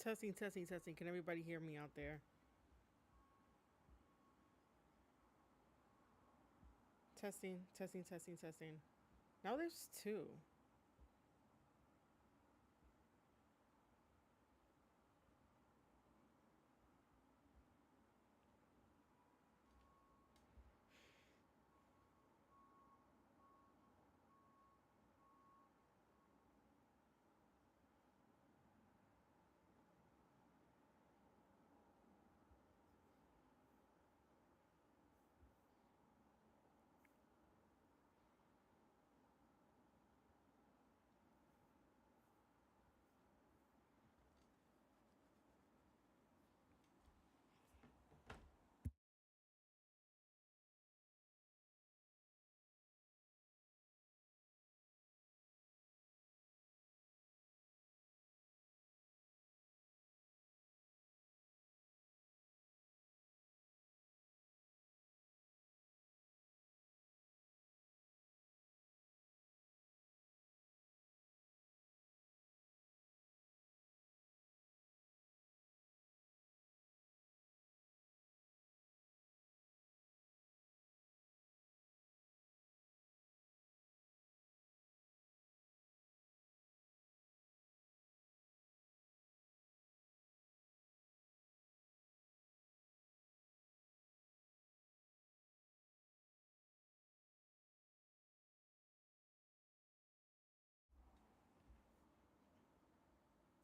Testing, testing, testing. Can everybody hear me out there? Testing, testing, testing, testing. Now there's two.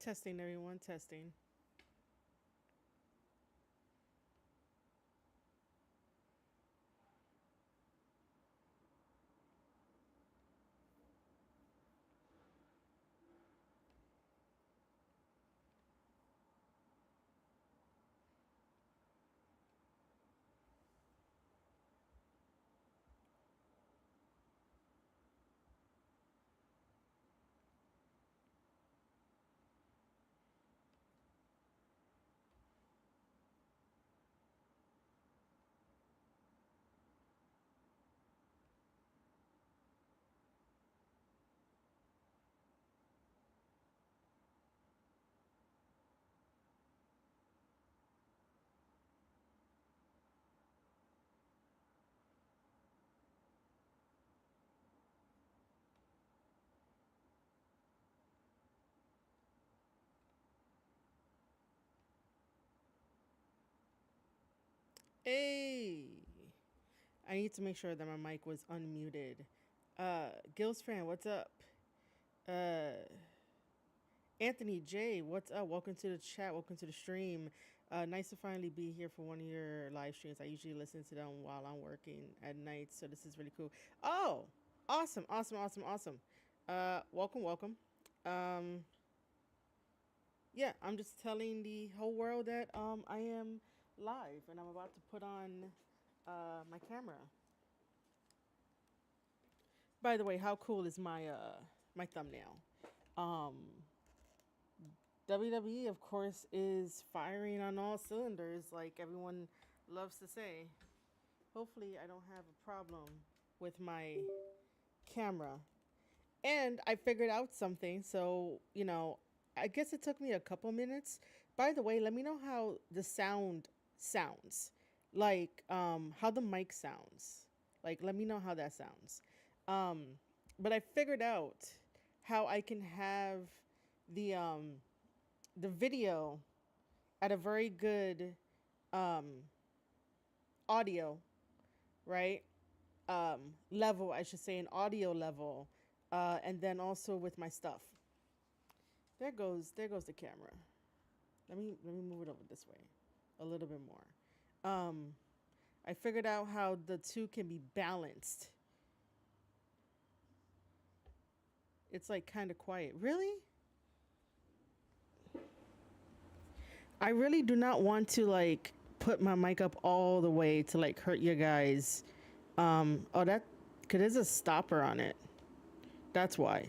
Testing, everyone, testing. Hey, I need to make sure that my mic was unmuted. Gil's fan, what's up? Uh, Anthony J, what's up? Welcome to the chat. Welcome to the stream. Nice to finally be here for one of your live streams. I usually listen to them while I'm working at night, so this is really cool. Oh, awesome, awesome, awesome, awesome. Welcome, welcome. Um, yeah, I'm just telling the whole world that I am live and I'm about to put on my camera. By the way, how cool is my thumbnail? Um, WWE, of course, is firing on all cylinders, like everyone loves to say. Hopefully, I don't have a problem with my camera. And I figured out something. So, I guess it took me a couple minutes. By the way, let me know how the sound sounds. Like, how the mic sounds. Like, let me know how that sounds. Um, but I figured out how I can have the the video at a very good um audio, right? Level, I should say, an audio level, and then also with my stuff. There goes the camera. Let me move it over this way, a little bit more. I figured out how the two can be balanced. It's like kind of quiet. Really? I really do not want to like put my mic up all the way to like hurt you guys. Oh, that, cause there's a stopper on it. That's why.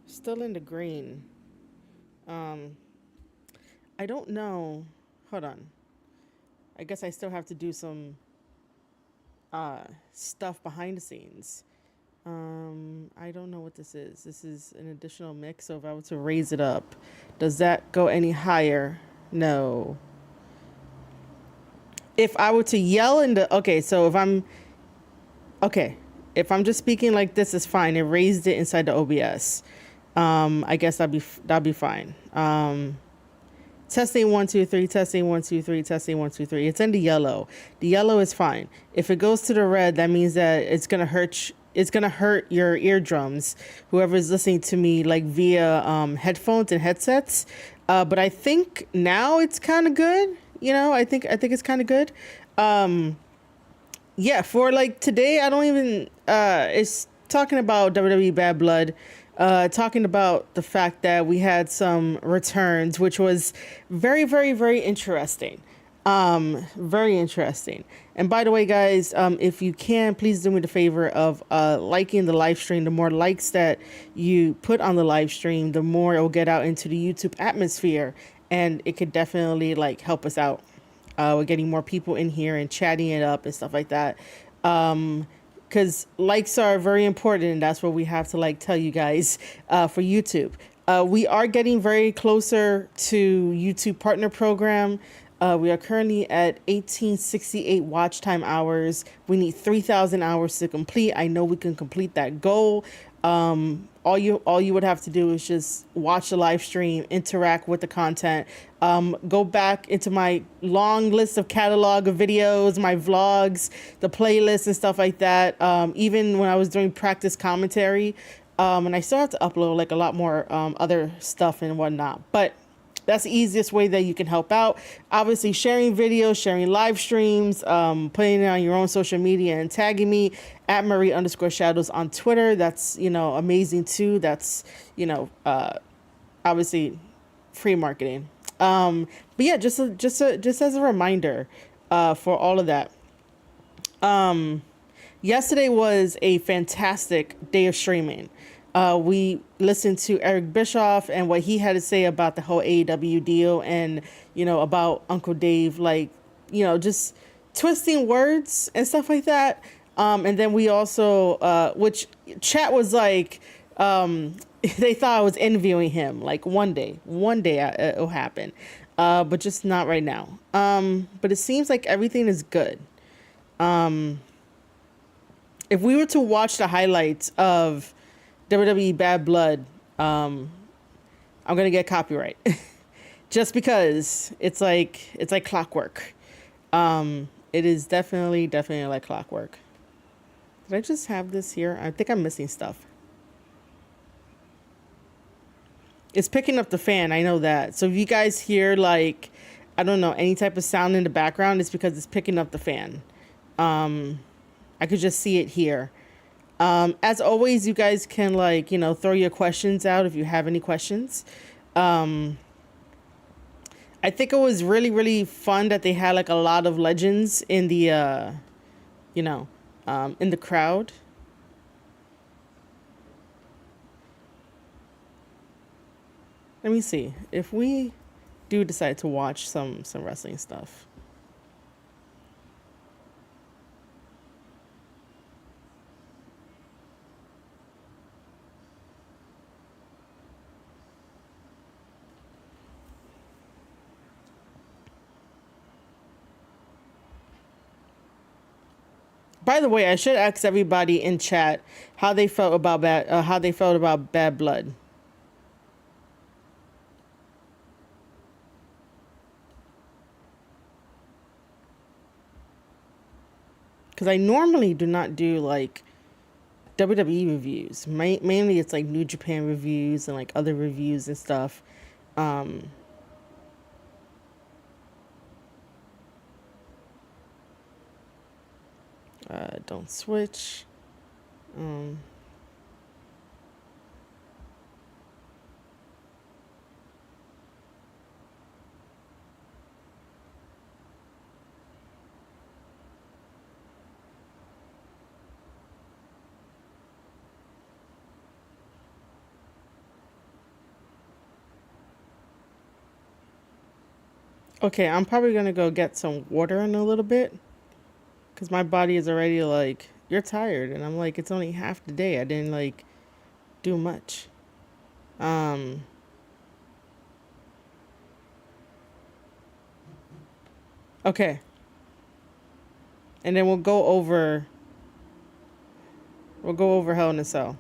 Still in the green. Um, I don't know. Hold on. I guess I still have to do some stuff behind the scenes. I don't know what this is. This is an additional mix. So if I were to raise it up, does that go any higher? No. If I were to yell in the okay, so okay, if I'm just speaking like this, is fine. It raised it inside the OBS. I guess that'd be fine. Testing 1 2 3, testing 1 2 3, testing 1 2 3. It's in the yellow. The yellow is fine. If it goes to the red, that means that it's gonna hurt. It's gonna hurt your eardrums. Whoever's listening to me like via headphones and headsets. But I think now it's kind of good. You know, I think it's kind of good. Yeah, for like today, I don't even. It's talking about WWE Bad Blood. Talking about the fact that we had some returns, which was very, very, very interesting. Very interesting. And by the way, guys, if you can, please do me the favor of liking the live stream. The more likes that you put on the live stream, the more it will get out into the YouTube atmosphere, and it could definitely like help us out. We're getting more people in here and chatting it up and stuff like that. Because likes are very important, and that's what we have to like tell you guys for YouTube. We are getting very closer to YouTube Partner Program. We are currently at 1868 watch time hours. We need 3,000 hours to complete. I know we can complete that goal. All you would have to do is just watch the live stream, interact with the content, go back into my long list of catalog of videos, my vlogs, the playlists and stuff like that. Even when I was doing practice commentary, and I still have to upload like a lot more other stuff and whatnot. But that's the easiest way that you can help out. Obviously, sharing videos, sharing live streams, putting it on your own social media and tagging me at Marie_Shadows on Twitter. That's, amazing too. That's, obviously free marketing. But yeah, just as a reminder, for all of that. Yesterday was a fantastic day of streaming. We listened to Eric Bischoff and what he had to say about the whole AEW deal and, about Uncle Dave, like, just twisting words and stuff like that. And then we also, which chat was like, they thought I was envying him. Like one day it'll happen. But just not right now. But it seems like everything is good. If we were to watch the highlights of WWE Bad Blood, I'm gonna get copyright, just because it's like clockwork. It is definitely like clockwork. Did I just have this here? I think I'm missing stuff. It's picking up the fan. I know that. So if you guys hear like, I don't know, any type of sound in the background, it's because it's picking up the fan. I could just see it here. As always, you guys can like, throw your questions out if you have any questions. I think it was really, really fun that they had like a lot of legends in the, in the crowd. Let me see if we do decide to watch some wrestling stuff. By the way, I should ask everybody in chat how they felt about Bad Blood. Because I normally do not do like WWE reviews. Mainly it's like New Japan reviews and like other reviews and stuff. Don't switch. Okay, I'm probably gonna go get some water in a little bit, because my body is already like, you're tired, and I'm like, it's only half the day. I didn't like do much. Okay. And then we'll go over Hell in a Cell.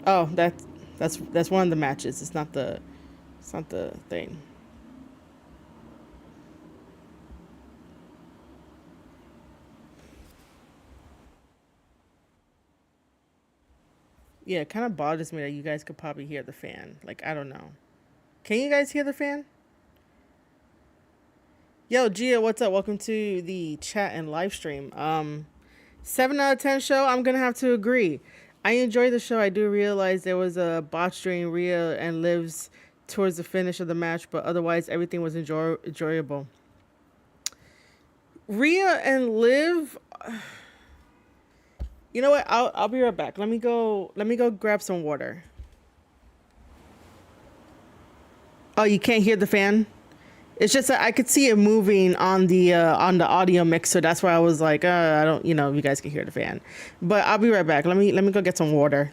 Oh, that's one of the matches. It's not the thing. Yeah, it kind of bothers me that you guys could probably hear the fan. Like, I don't know. Can you guys hear the fan? Yo, Gia, what's up? Welcome to the chat and live stream. 7 out of 10 show. I'm gonna have to agree. I enjoyed the show. I do realize there was a botch during Rhea and Liv's towards the finish of the match, but otherwise everything was enjoyable. Rhea and Liv. You know what? I'll be right back. Let me go grab some water. Oh, you can't hear the fan? It's just that I could see it moving on the audio mixer. That's why I was like, I don't, you guys can hear the fan. But I'll be right back. Let me go get some water.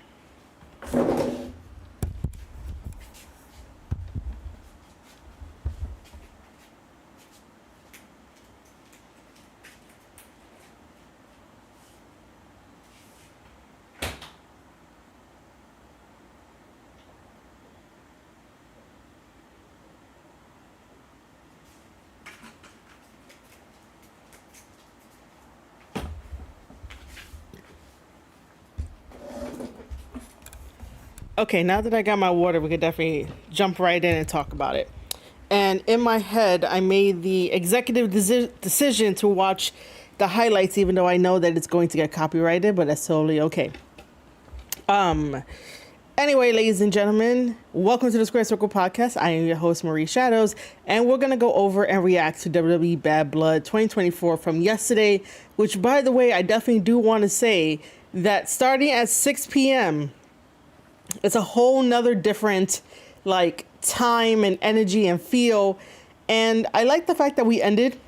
Okay, now that I got my water, we could definitely jump right in and talk about it. And in my head, I made the executive decision to watch the highlights, even though I know that it's going to get copyrighted, but that's totally okay. Um, Anyway, ladies and gentlemen, welcome to the Square Circle Podcast. I am your host, Marie Shadows, and we're going to go over and react to WWE Bad Blood 2024 from yesterday, which, by the way, I definitely do want to say that starting at 6 p.m., it's a whole nother different, like, time and energy and feel. And I like the fact that we ended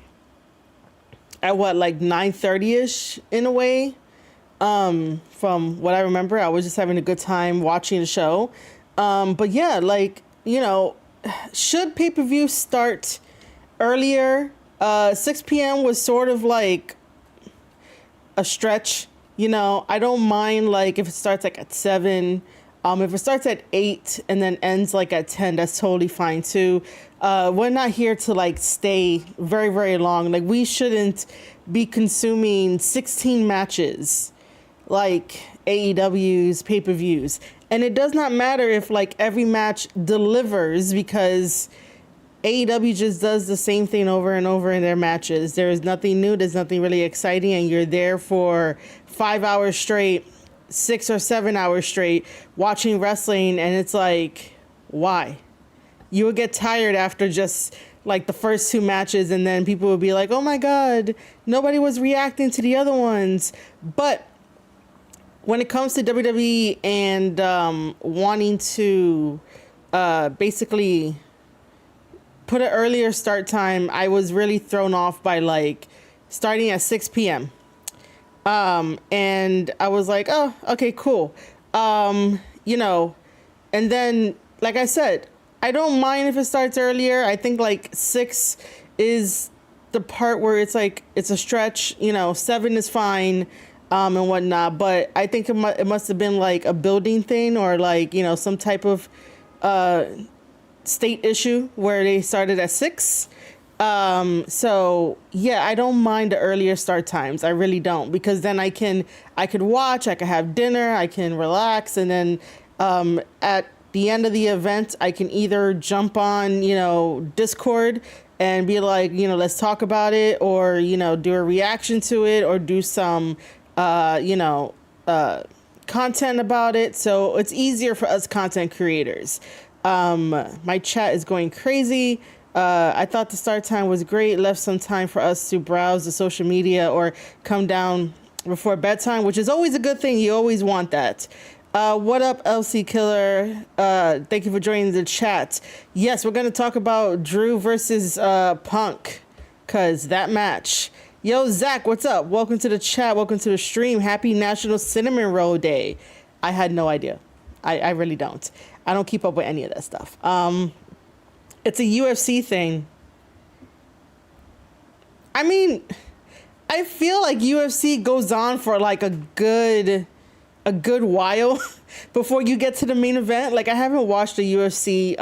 at, like 9:30ish in a way. From what I remember, I was just having a good time watching the show. But yeah, like, should pay-per-view start earlier? 6 p.m. was sort of like a stretch. I don't mind, like, if it starts like at 7. If it starts at 8 and then ends like at 10, that's totally fine too. We're not here to like stay very, very long. Like, we shouldn't be consuming 16 matches like AEW's pay-per-views. And it does not matter if like every match delivers, because AEW just does the same thing over and over in their matches. There is nothing new. There's nothing really exciting. And you're there for 5 hours straight, 6 or 7 hours straight watching wrestling. And it's like, why? You would get tired after just like the first 2 matches. And then people would be like, oh my God, nobody was reacting to the other ones. But when it comes to WWE and wanting to basically put an earlier start time, I was really thrown off by like starting at 6 p.m. And I was like, oh, okay, cool. And then, like I said, I don't mind if it starts earlier. I think like 6 is the part where it's like, it's a stretch, 7 is fine. And whatnot, but I think it must have been like a building thing, or like, some type of state issue where they started at 6. So yeah, I don't mind the earlier start times. I really don't, because then I could watch, I could have dinner, I can relax, and then at the end of the event, I can either jump on, Discord and be like, let's talk about it, or, do a reaction to it, or do some content about it. So it's easier for us content creators. My chat is going crazy. I thought the start time was great. Left some time for us to browse the social media or come down before bedtime, which is always a good thing. You always want that. What up, LC Killer? Thank you for joining the chat. Yes, we're going to talk about Drew versus Punk, because that match. Yo, Zach, what's up? Welcome to the chat. Welcome to the stream. Happy National Cinnamon Roll Day. I had no idea. I really don't. I don't keep up with any of that stuff. It's a UFC thing. I mean, I feel like UFC goes on for like a good while before you get to the main event. Like I haven't watched a UFC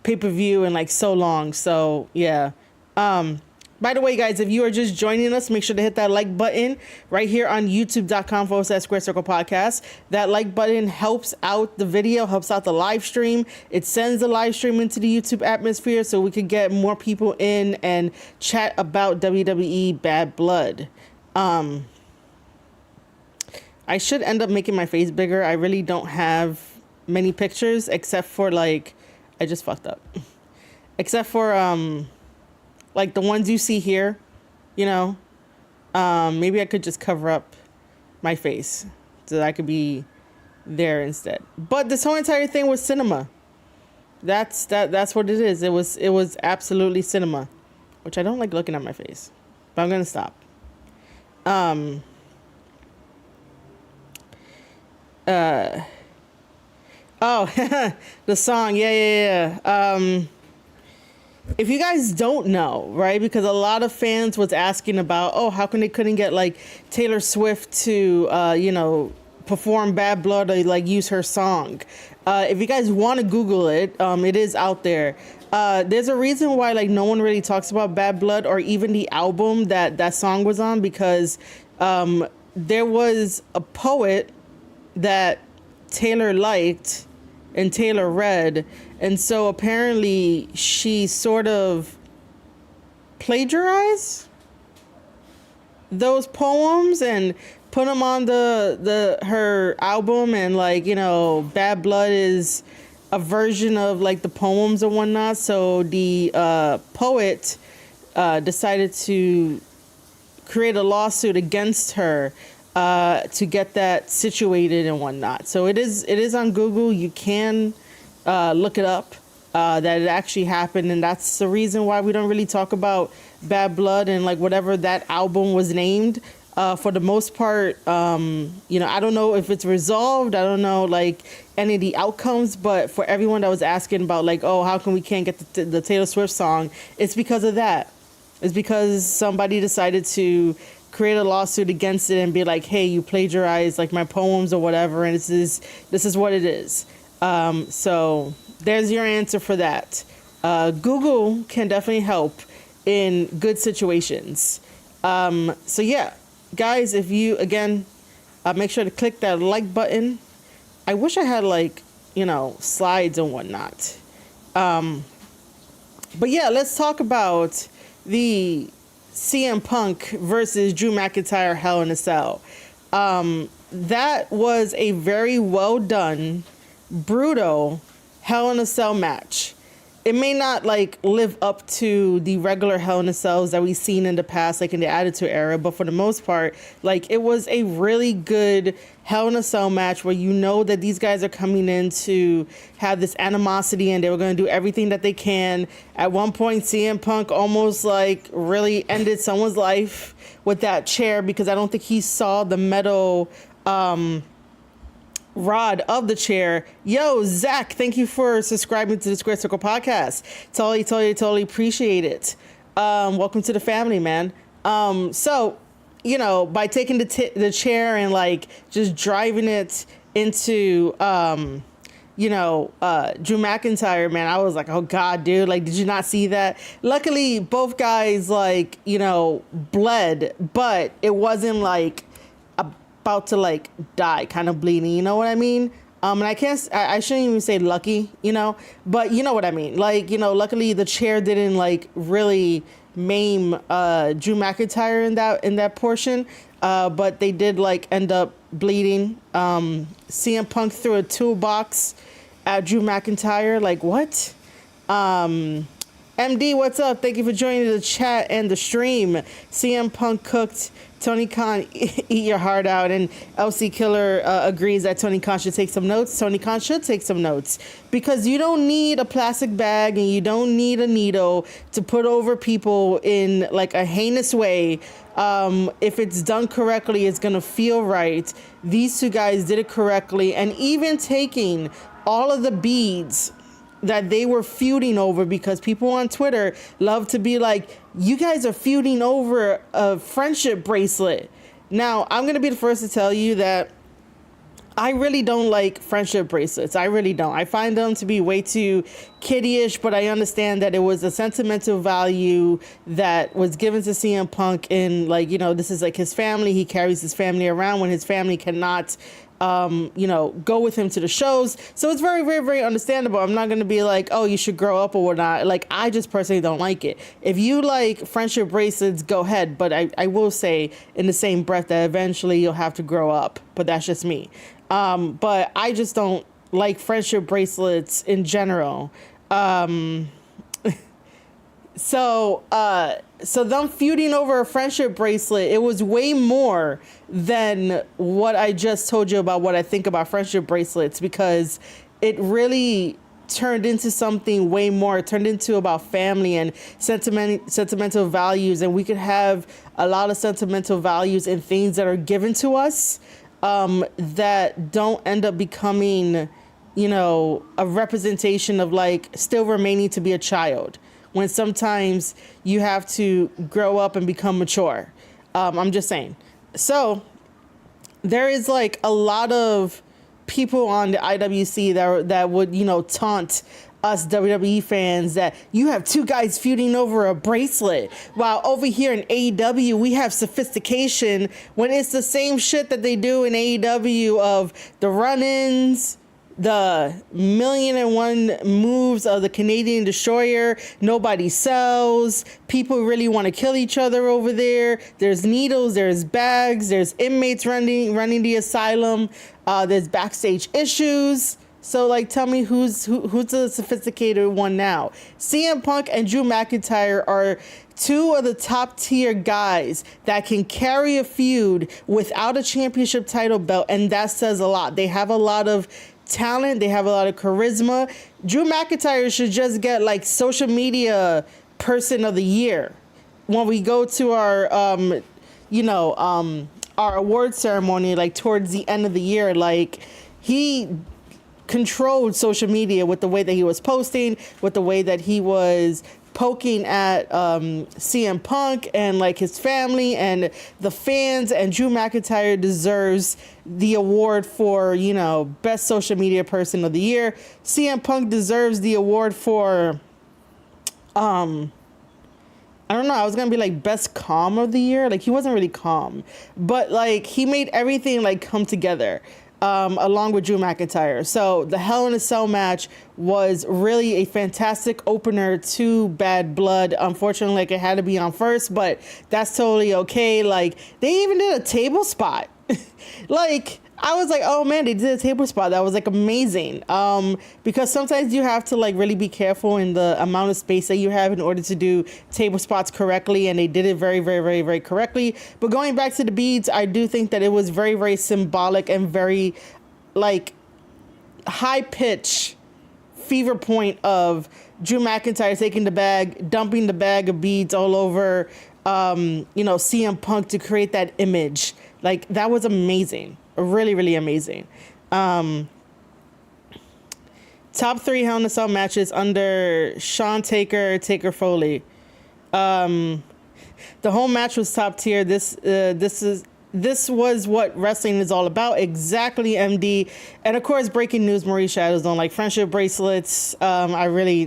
pay-per-view in like so long. So yeah. By the way, guys, if you are just joining us, make sure to hit that like button right here on youtube.com/Square Circle Podcast. That like button helps out the video, helps out the live stream. It sends the live stream into the YouTube atmosphere so we could get more people in and chat about WWE Bad Blood. I should end up making my face bigger. I really don't have many pictures except for like, I just fucked up. Except for, like the ones you see here, you know, maybe I could just cover up my face so that I could be there instead. But this whole entire thing was cinema. That's what it is. It was absolutely cinema, which I don't like looking at my face, but I'm gonna stop. Oh, the song. Yeah. If you guys don't know, right, because a lot of fans was asking about, oh, how come they couldn't get like Taylor Swift to, perform Bad Blood or like use her song. If you guys want to Google it, it is out there. There's a reason why like no one really talks about Bad Blood or even the album that song was on, because there was a poet that Taylor liked and Taylor read, and so apparently she sort of plagiarized those poems and put them on her album, and like, Bad Blood is a version of like the poems and whatnot. So the poet decided to create a lawsuit against her to get that situated and whatnot. So it is on Google. You can look it up, that it actually happened, and that's the reason why we don't really talk about Bad Blood and like whatever that album was named. For the most part, I don't know if it's resolved. I don't know like any of the outcomes, but for everyone that was asking about like, oh, how come we can't get the Taylor Swift song? It's because of that. It's because somebody decided to create a lawsuit against it and be like, hey, you plagiarized like my poems or whatever, and this is what it is. So there's your answer for that. Google can definitely help in good situations. So yeah, guys, if you again make sure to click that like button. I wish I had like slides and whatnot. But yeah, let's talk about the CM Punk versus Drew McIntyre Hell in a Cell. That was a very well done, brutal Hell in a Cell match. It may not like live up to the regular Hell in a Cells that we've seen in the past, like in the Attitude Era, but for the most part, like it was a really good Hell in a Cell match where that these guys are coming in to have this animosity and they were going to do everything that they can. At one point, CM Punk almost like really ended someone's life with that chair, because I don't think he saw the metal rod of the chair. Yo, Zach, thank you for subscribing to the Square Circle Podcast. Totally appreciate it. Welcome to the family, man. So, by taking the chair and like just driving it into, Drew McIntyre, man, I was like, oh God, dude, like, did you not see that? Luckily, both guys like, bled, but it wasn't like about to like die kind of bleeding, you know what I mean? And I shouldn't even say lucky, but you know what I mean? Like, luckily the chair didn't like really maim Drew McIntyre in that portion, but they did like end up bleeding. CM Punk threw a toolbox at Drew McIntyre. Like, what? MD, what's up? Thank you for joining the chat and the stream. CM Punk cooked Tony Khan, eat your heart out. And LC Killer agrees that Tony Khan should take some notes. Tony Khan should take some notes, because you don't need a plastic bag and you don't need a needle to put over people in like a heinous way. If it's done correctly, it's going to feel right. These two guys did it correctly. And even taking all of the beads that they were feuding over, because people on Twitter love to be like, you guys are feuding over a friendship bracelet. Now, I'm going to be the first to tell you that I really don't like friendship bracelets. I really don't. I find them to be way too kiddie-ish, but I understand that it was a sentimental value that was given to CM Punk, and like, you know, this is like his family. He carries his family around when his family cannot you know, go with him to the shows. So it's very, very, very understandable. I'm not going to be like, oh, you should grow up or whatnot. Like, I just personally don't like it. If you like friendship bracelets, go ahead. But I will say in the same breath that eventually you'll have to grow up. But that's just me. But I just don't like friendship bracelets in general. So them feuding over a friendship bracelet, it was way more than what I just told you about what I think about friendship bracelets, because it really turned into something way more. It turned into about family and sentimental values, and we could have a lot of sentimental values in things that are given to us that don't end up becoming, you know, a representation of like still remaining to be a child, when sometimes you have to grow up and become mature. I'm just saying. So there is like a lot of people on the IWC that would, you know, taunt us WWE fans that you have two guys feuding over a bracelet, while over here in AEW we have sophistication, when it's the same shit that they do in AEW of the run-ins, the 1,000,001 moves of the Canadian Destroyer. Nobody sells. People really want to kill each other over there. There's needles, there's bags, there's inmates running the asylum. There's backstage issues. So like, tell me who's the sophisticated one now? CM Punk and Drew McIntyre are two of the top tier guys that can carry a feud without a championship title belt, and that says a lot. They have a lot of talent, they have a lot of charisma. Drew McIntyre should just get like social media person of the year when we go to our our award ceremony, like towards the end of the year. Like, he controlled social media with the way that he was posting, with the way that he was poking at CM Punk and like his family and the fans, and Drew McIntyre deserves the award for, you know, best social media person of the year. CM Punk deserves the award for I don't know, I was gonna be like best calm of the year. Like, he wasn't really calm, but like he made everything like come together. Along with Drew McIntyre. So the Hell in a Cell match was really a fantastic opener to Bad Blood. Unfortunately, like, it had to be on first, but that's totally okay. Like, they even did a table spot. Like, I was like, oh man, they did a table spot. That was like amazing. Because sometimes you have to like really be careful in the amount of space that you have in order to do table spots correctly. And they did it very, very, very, very correctly. But going back to the beads, I do think that it was very, very symbolic and very like high pitch fever point of Drew McIntyre taking the bag, dumping the bag of beads all over, CM Punk to create that image. Like, that was amazing. Really, really amazing. Top 3 Hell in a Cell matches under Shawn Taker Foley. The whole match was top tier. This was what wrestling is all about. Exactly, MD. And of course, breaking news: Maurice Shadows don't like friendship bracelets. I really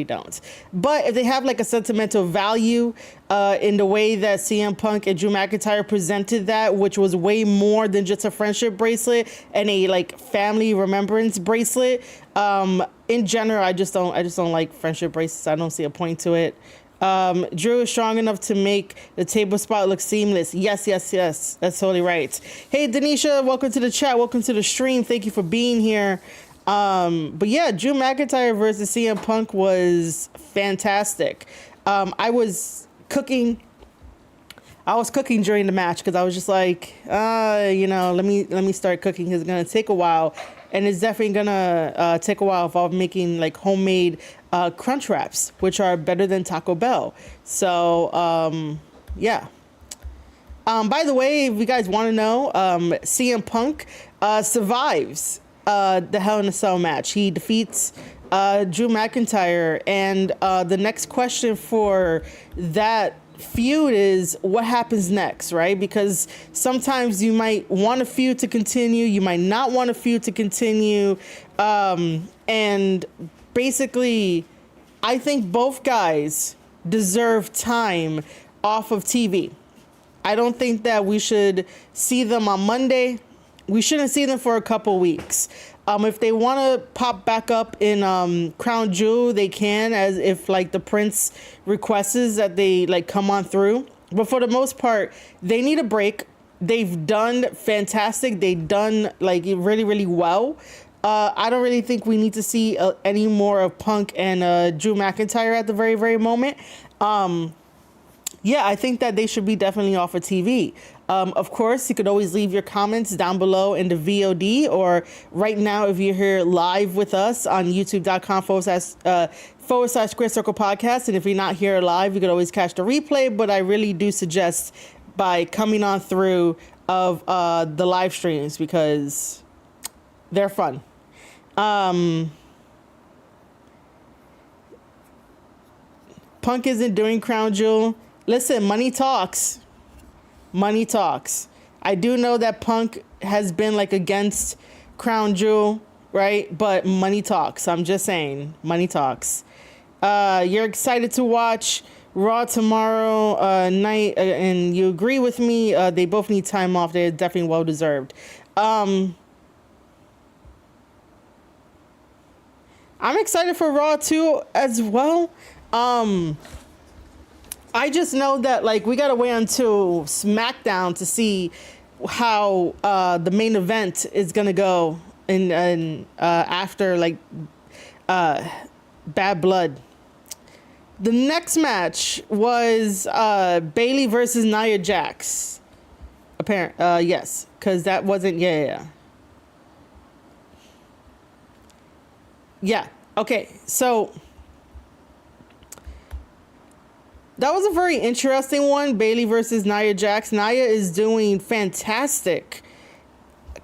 don't. But if they have like a sentimental value in the way that CM Punk and Drew McIntyre presented that, which was way more than just a friendship bracelet and a like family remembrance bracelet. In general, I just don't like friendship bracelets. I don't see a point to it. Drew is strong enough to make the table spot look seamless. Yes. That's totally right. Hey, Denisha, welcome to the chat. Welcome to the stream. Thank you for being here. But yeah, Drew McIntyre versus CM Punk was fantastic. I was cooking during the match because I was just like, let me start cooking because it's going to take a while. And it's definitely gonna take a while if I'm making like homemade crunch wraps, which are better than Taco Bell. So yeah. By the way, if you guys want to know, CM Punk survives the Hell in a Cell match. He defeats Drew McIntyre. And the next question for that feud is what happens next, right? Because sometimes you might want a feud to continue, you might not want a feud to continue. And basically, I think both guys deserve time off of TV. I don't think that we should see them on Monday. We shouldn't see them for a couple weeks. If they want to pop back up in Crown Jewel, they can, as if like the Prince requests that they like come on through. But for the most part, they need a break. They've done fantastic. They've done like really, really well. I don't really think we need to see any more of Punk and Drew McIntyre at the very, very moment. Yeah, I think that they should be definitely off of TV. Of course, you could always leave your comments down below in the VOD, or right now if you're here live with us on youtube.com/Square Circle Podcast. And if you're not here live, you could always catch the replay. But I really do suggest by coming on through of the live streams because they're fun. Punk isn't doing Crown Jewel. Listen, money talks. Money talks. I do know that Punk has been like against Crown Jewel, right? But money talks. I'm just saying, money talks. You're excited to watch Raw tomorrow night, and you agree with me. They both need time off. They're definitely well deserved. I'm excited for Raw too as well. I just know that like we gotta wait until SmackDown to see how the main event is gonna go in after like Bad Blood. The next match was Bayley versus Nia Jax. Yes, because that wasn't yeah. Okay, so that was a very interesting one, Bayley versus Nia Jax. Nia is doing fantastic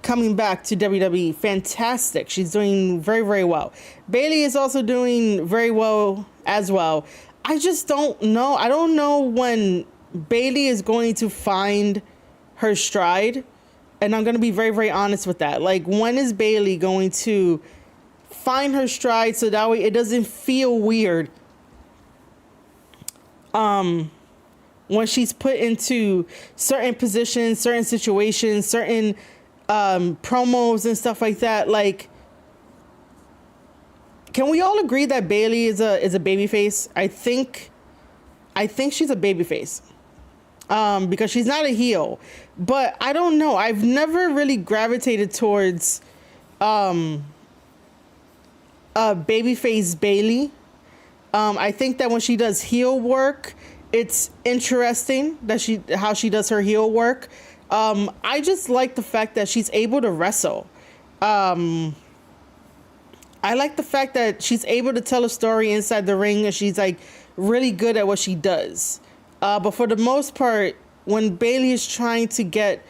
coming back to WWE. Fantastic. She's doing very, very well. Bayley is also doing very well as well. I just don't know. I don't know when Bayley is going to find her stride. And I'm going to be very, very honest with that. Like, when is Bayley going to find her stride so that way it doesn't feel weird when she's put into certain positions, certain situations, certain promos and stuff like that? Like, can we all agree that Bayley is a babyface? I think she's a babyface because she's not a heel. But I don't know. I've never really gravitated towards babyface Bayley. I think that when she does heel work, it's interesting that how she does her heel work. I just like the fact that she's able to wrestle. I like the fact that she's able to tell a story inside the ring, and she's like really good at what she does. But for the most part, when Bayley is trying to get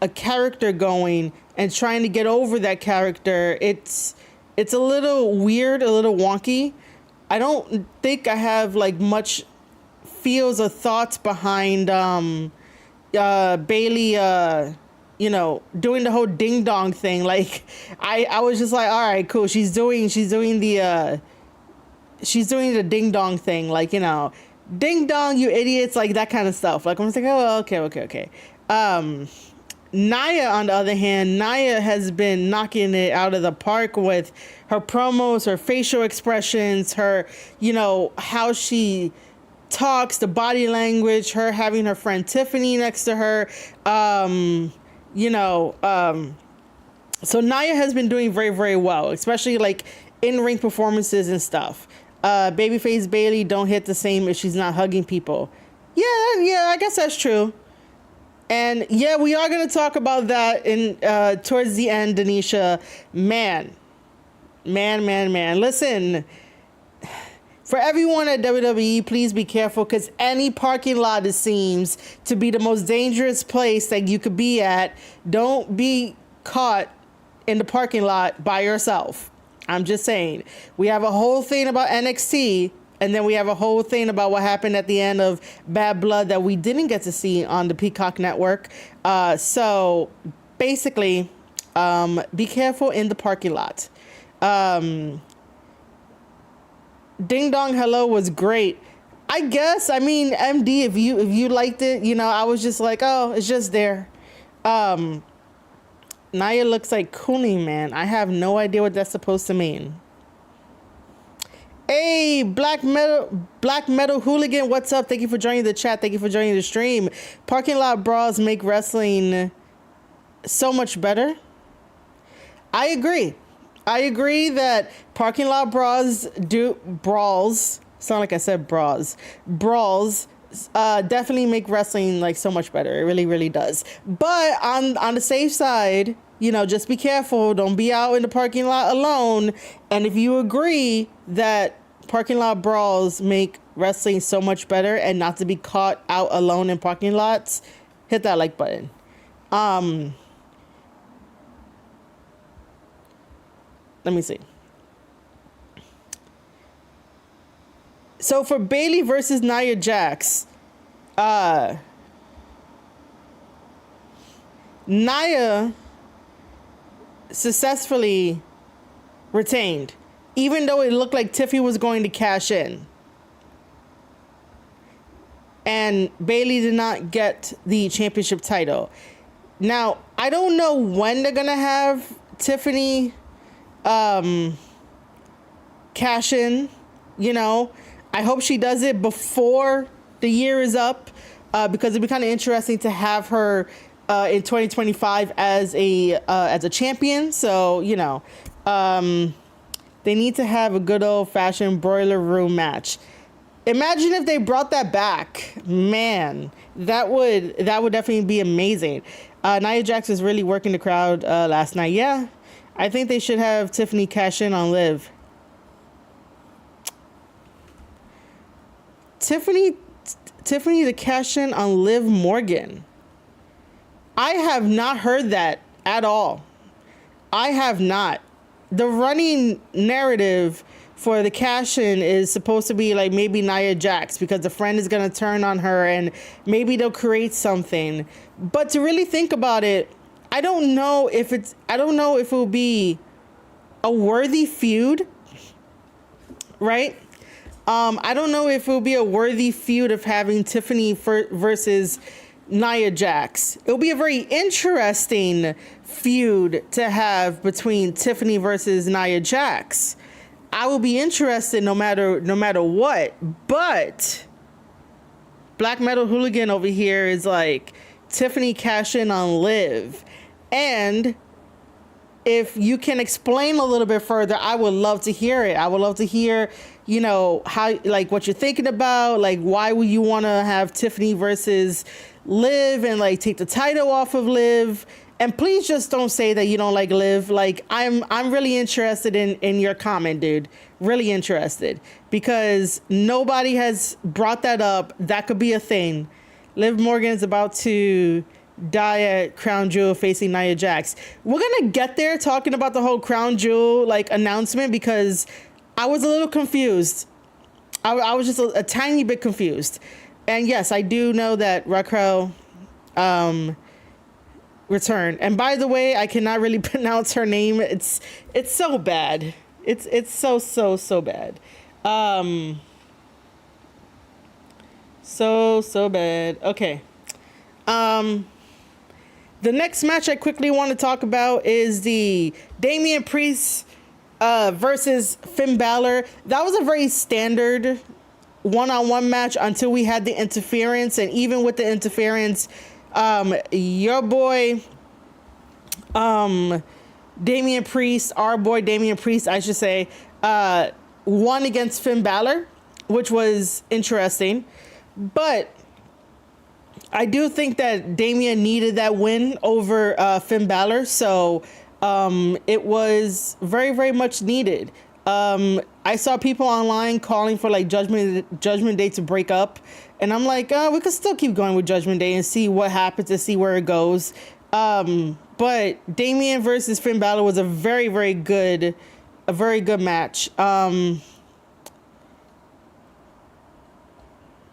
a character going and trying to get over that character, it's a little weird, a little wonky. I don't think I have like much feels or thoughts behind Bayley doing the whole ding dong thing. Like I was just like, all right, cool. She's doing the ding dong thing, like, ding dong, you idiots, like that kind of stuff. Like, I'm just like, oh, okay. Nia, on the other hand, Nia has been knocking it out of the park with her promos, her facial expressions, her, how she talks, the body language, her having her friend Tiffany next to her. So Nia has been doing very, very well, especially like in-ring performances and stuff. Babyface Bayley don't hit the same if she's not hugging people. Yeah, I guess that's true. And yeah, we are going to talk about that in towards the end, Denisha. Man. Listen, for everyone at WWE, please be careful, because any parking lot, it seems to be the most dangerous place that you could be at. Don't be caught in the parking lot by yourself. I'm just saying. We have a whole thing about NXT, and then we have a whole thing about what happened at the end of Bad Blood that we didn't get to see on the Peacock Network. So basically, be careful in the parking lot. Ding Dong Hello was great. I guess, I mean, MD, if you liked it, you know, I was just like, oh, it's just there. Naya looks like Cooling Man. I have no idea what that's supposed to mean. Hey, Black Metal Hooligan, what's up? Thank you for joining the chat. Thank you for joining the stream. Parking lot brawls make wrestling so much better. I agree. I agree that parking lot brawls sound like I said bras. Brawls definitely make wrestling like so much better. It really, really does. But on the safe side, you know, just be careful. Don't be out in the parking lot alone. And if you agree that parking lot brawls make wrestling so much better and not to be caught out alone in parking lots, hit that like button. Let me see. So for Bayley versus Nia Jax, Nia successfully retained, even though it looked like Tiffy was going to cash in. And Bayley did not get the championship title. Now, I don't know when they're going to have Tiffany cash in, you know. I hope she does it before the year is up, because it'd be kind of interesting to have her in 2025 as a champion. So, you know, they need to have a good old fashioned broiler room match. Imagine if they brought that back, man. That would definitely be amazing. Nia Jax was really working the crowd last night. Yeah, I think they should have Tiffany cash in on Liv. Tiffany to cash in on Liv Morgan. I have not heard that at all. I have not. The running narrative for the cash in is supposed to be like maybe Nia Jax, because the friend is going to turn on her and maybe they'll create something. But to really think about it, I don't know if it will be a worthy feud, right? I don't know if it will be a worthy feud of having Tiffany versus Nia Jax. It'll be a very interesting feud to have between Tiffany versus Nia Jax. I will be interested no matter what. But Black Metal Hooligan over here is like Tiffany cash in on Liv. And if you can explain a little bit further, I would love to hear it. I would love to hear, you know, how, like, what you're thinking about, like, why would you want to have Tiffany versus Liv and like take the title off of Liv? And please just don't say that you don't like Liv. Like, I'm really interested in your comment, dude. Really interested, because nobody has brought that up. That could be a thing. Liv Morgan is about to die at Crown Jewel facing Nia Jax. We're gonna get there talking about the whole Crown Jewel like announcement, because I was a little confused. I was just a tiny bit confused. And yes, I do know that Raquel returned. And by the way, I cannot really pronounce her name. It's so bad. It's so bad. So bad. Okay. The next match I quickly want to talk about is the Damian Priest versus Finn Balor. That was a very standard one-on-one match until we had the interference. And even with the interference, your boy Damian Priest, our boy Damian Priest, I should say, won against Finn Balor, which was interesting. But I do think that Damian needed that win over Finn Balor, so it was very, very much needed. I saw people online calling for like Judgment Day to break up, and I'm like, we could still keep going with Judgment Day and see what happens and see where it goes. But Damian versus Finn Balor was a very, very good a very good match.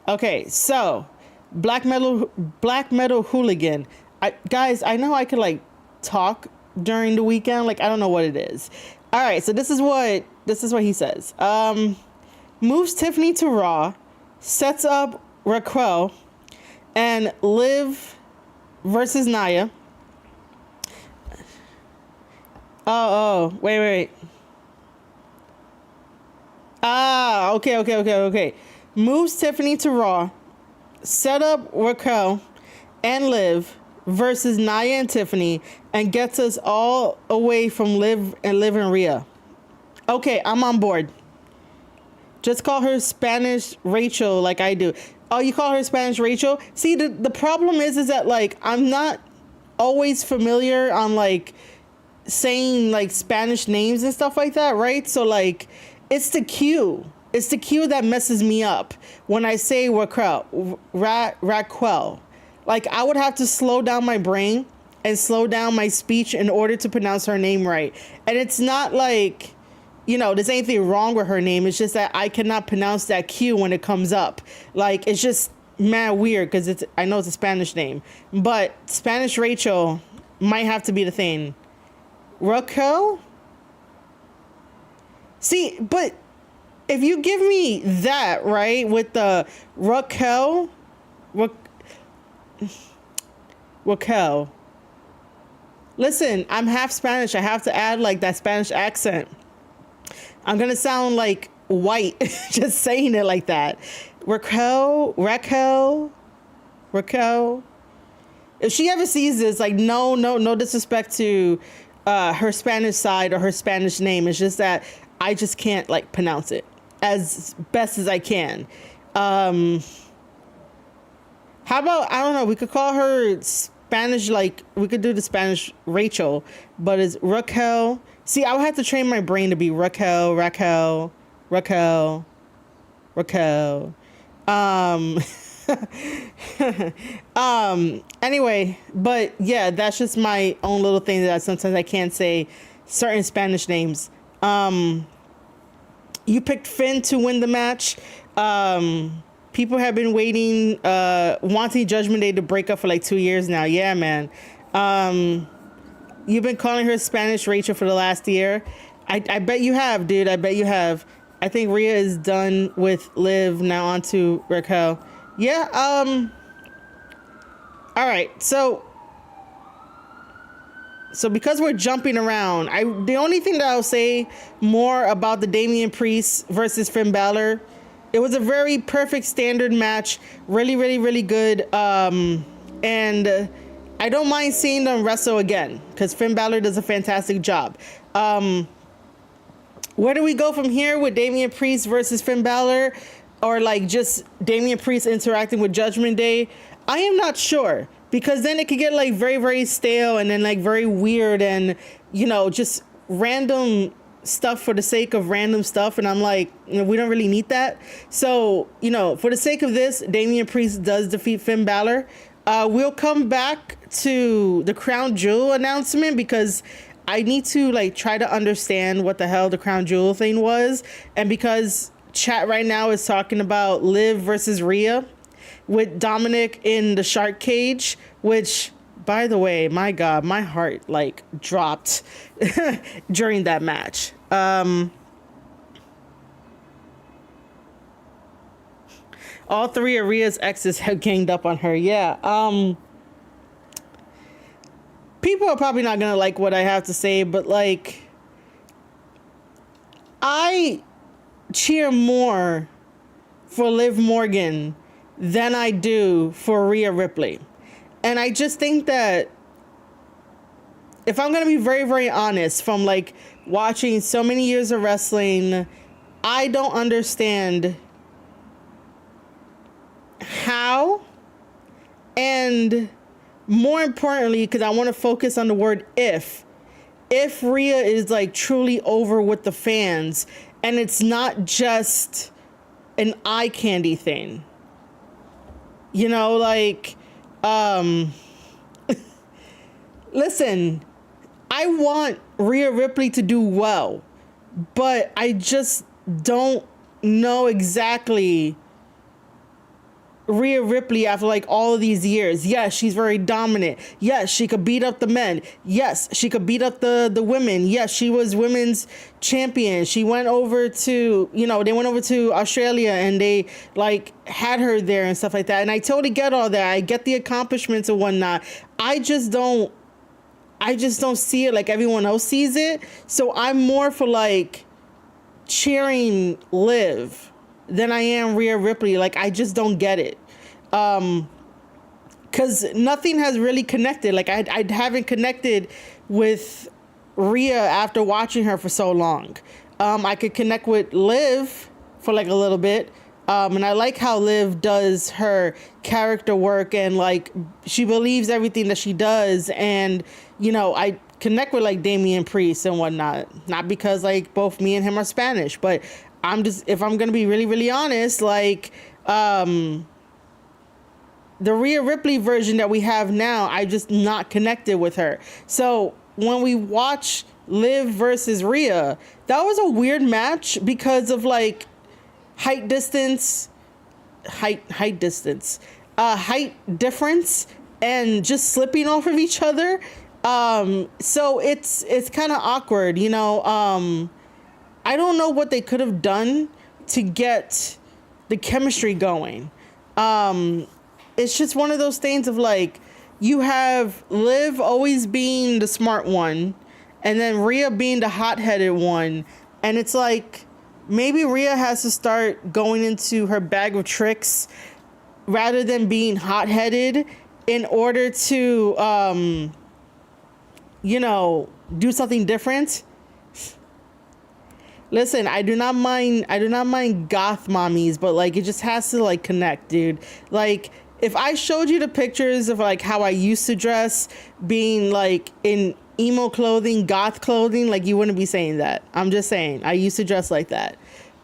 Okay, so Black Metal Hooligan. Guys, I know I could like talk during the weekend. Like I don't know what it is. All right, so this is what he says. Moves Tiffany to Raw, sets up Raquel, and Liv versus Nia. Wait. Okay. Moves Tiffany to Raw, set up Raquel and Liv versus Nia and Tiffany, and gets us all away from Liv and Rhea. Okay, I'm on board. Just call her Spanish Rachel like I do. Oh, you call her Spanish Rachel? See, the problem is that like I'm not always familiar on like saying like Spanish names and stuff like that, right? So like it's the Q. It's the Q that messes me up when I say Raquel. Like I would have to slow down my brain and slow down my speech in order to pronounce her name right. And it's not like, there's anything wrong with her name. It's just that I cannot pronounce that Q when it comes up. Like it's just mad weird because I know it's a Spanish name, but Spanish Rachel might have to be the thing. Raquel? See, but if you give me that, right, with the Raquel. Listen, I'm half Spanish. I have to add like that Spanish accent. I'm going to sound like white just saying it like that. Raquel. If she ever sees this, like, no disrespect to her Spanish side or her Spanish name. It's just that I just can't like pronounce it as best as I can. How about, I don't know, we could call her Spanish, like we could do the Spanish Rachel, but it's Raquel. See, I would have to train my brain to be Raquel. Anyway, but yeah, that's just my own little thing that sometimes I can't say certain Spanish names. You picked Finn to win the match. People have been waiting, wanting Judgment Day to break up for like 2 years now. Yeah, man. You've been calling her Spanish Rachel for the last year. I bet you have, dude. I bet you have. I think Rhea is done with Liv. Now on to Raquel. Yeah. All right. So because we're jumping around, the only thing that I'll say more about the Damian Priest versus Finn Balor, it was a very perfect standard match. Really, really, really good. And I don't mind seeing them wrestle again because Finn Balor does a fantastic job. Where do we go from here with Damian Priest versus Finn Balor, or like just Damian Priest interacting with Judgment Day? I am not sure, because then it could get like very, very stale and then like very weird and, just random stuff for the sake of random stuff. And I'm like, we don't really need that. So, for the sake of this, Damian Priest does defeat Finn Balor. We'll come back to the Crown Jewel announcement because I need to like try to understand what the hell the Crown Jewel thing was. And because chat right now is talking about Liv versus Rhea with Dominic in the shark cage, which, by the way, my God, my heart like dropped during that match. All three of Rhea's exes have ganged up on her. Yeah. People are probably not going to like what I have to say, but like, I cheer more for Liv Morgan than I do for Rhea Ripley. And I just think that if I'm going to be very, very honest, from like watching so many years of wrestling, I don't understand how, and more importantly, because I want to focus on the word if Rhea is like truly over with the fans and it's not just an eye candy thing, like, listen, I want Rhea Ripley to do well. but I just don't know exactly Rhea Ripley after like all of these years. Yes, she's very dominant. Yes, she could beat up the men. Yes, she could beat up the women. Yes, she was women's champion. She went over to, they went over to Australia and they like had her there and stuff like that. And I totally get all that. I get the accomplishments and whatnot. I just don't see it like everyone else sees it. So I'm more for like cheering Liv than I am Rhea Ripley. Like, I just don't get it. Because nothing has really connected. Like, I haven't connected with Rhea after watching her for so long. I could connect with Liv for like a little bit. And I like how Liv does her character work and like she believes everything that she does. And, I connect with like Damian Priest and whatnot. Not because like both me and him are Spanish, but if I'm going to be really, really honest, like, the Rhea Ripley version that we have now, I just not connected with her. So when we watch Liv versus Rhea, that was a weird match because of like height difference, and just slipping off of each other. So it's kind of awkward, I don't know what they could have done to get the chemistry going. It's just one of those things of like, you have Liv always being the smart one and then Rhea being the hot-headed one. And it's like, maybe Rhea has to start going into her bag of tricks rather than being hot-headed in order to, do something different. Listen, I do not mind goth mommies, but like it just has to like connect, dude. Like if I showed you the pictures of like how I used to dress, being like in emo clothing, goth clothing, like you wouldn't be saying that. I'm just saying, I used to dress like that.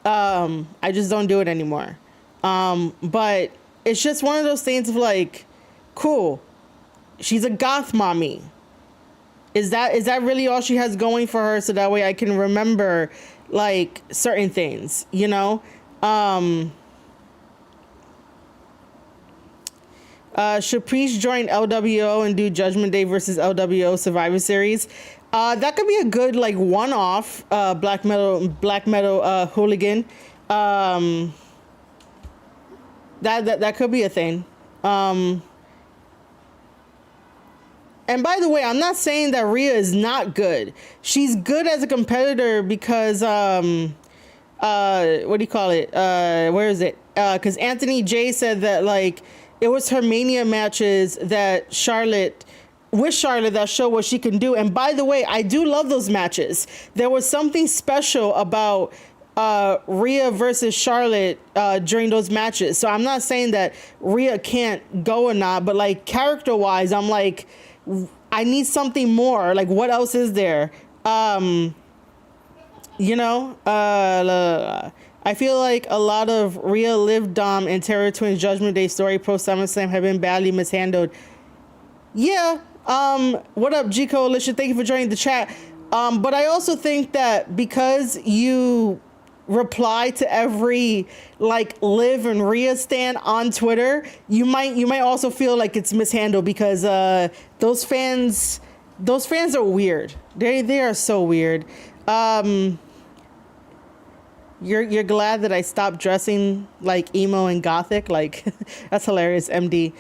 I just don't do it anymore. But it's just one of those things of like, cool, she's a goth mommy. Is that really all she has going for her? So that way I can remember like certain things, should Priest join LWO and do Judgment Day versus LWO Survivor Series? That could be a good like one-off black metal hooligan. That could be a thing. And by the way, I'm not saying that Rhea is not good. She's good as a competitor because, what do you call it? Where is it? Because Anthony J said that, like, it was her Mania matches that with Charlotte, that show what she can do. And by the way, I do love those matches. There was something special about Rhea versus Charlotte during those matches. So I'm not saying that Rhea can't go or not, but, like, character-wise, I'm like, I need something more. Like, what else is there? I feel like a lot of Rhea, Liv, Dom, and Terror Twins Judgment Day story pro SummerSlam have been badly mishandled. Yeah. What up, G Coalition? Thank you for joining the chat. But I also think that because you reply to every like Liv and Rhea stan on Twitter, you might also feel like it's mishandled because those fans are weird. They are so weird. You're glad that I stopped dressing like emo and gothic? Like that's hilarious, MD.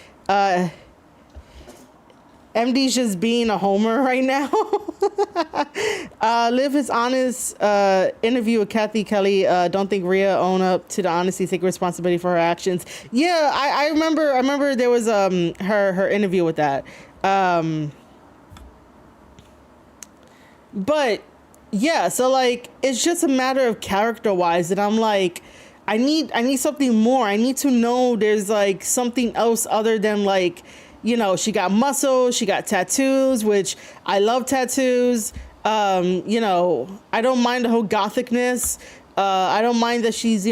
MD's just being a homer right now. Liv his honest interview with Kathy Kelly. Don't think Rhea own up to the honesty, take responsibility for her actions. Yeah, I remember there was her interview with that. But yeah, so like it's just a matter of character wise that I'm like, I need something more. I need to know there's like something else other than like, she got muscles, she got tattoos, which I love tattoos. I don't mind the whole gothicness. I don't mind that she's,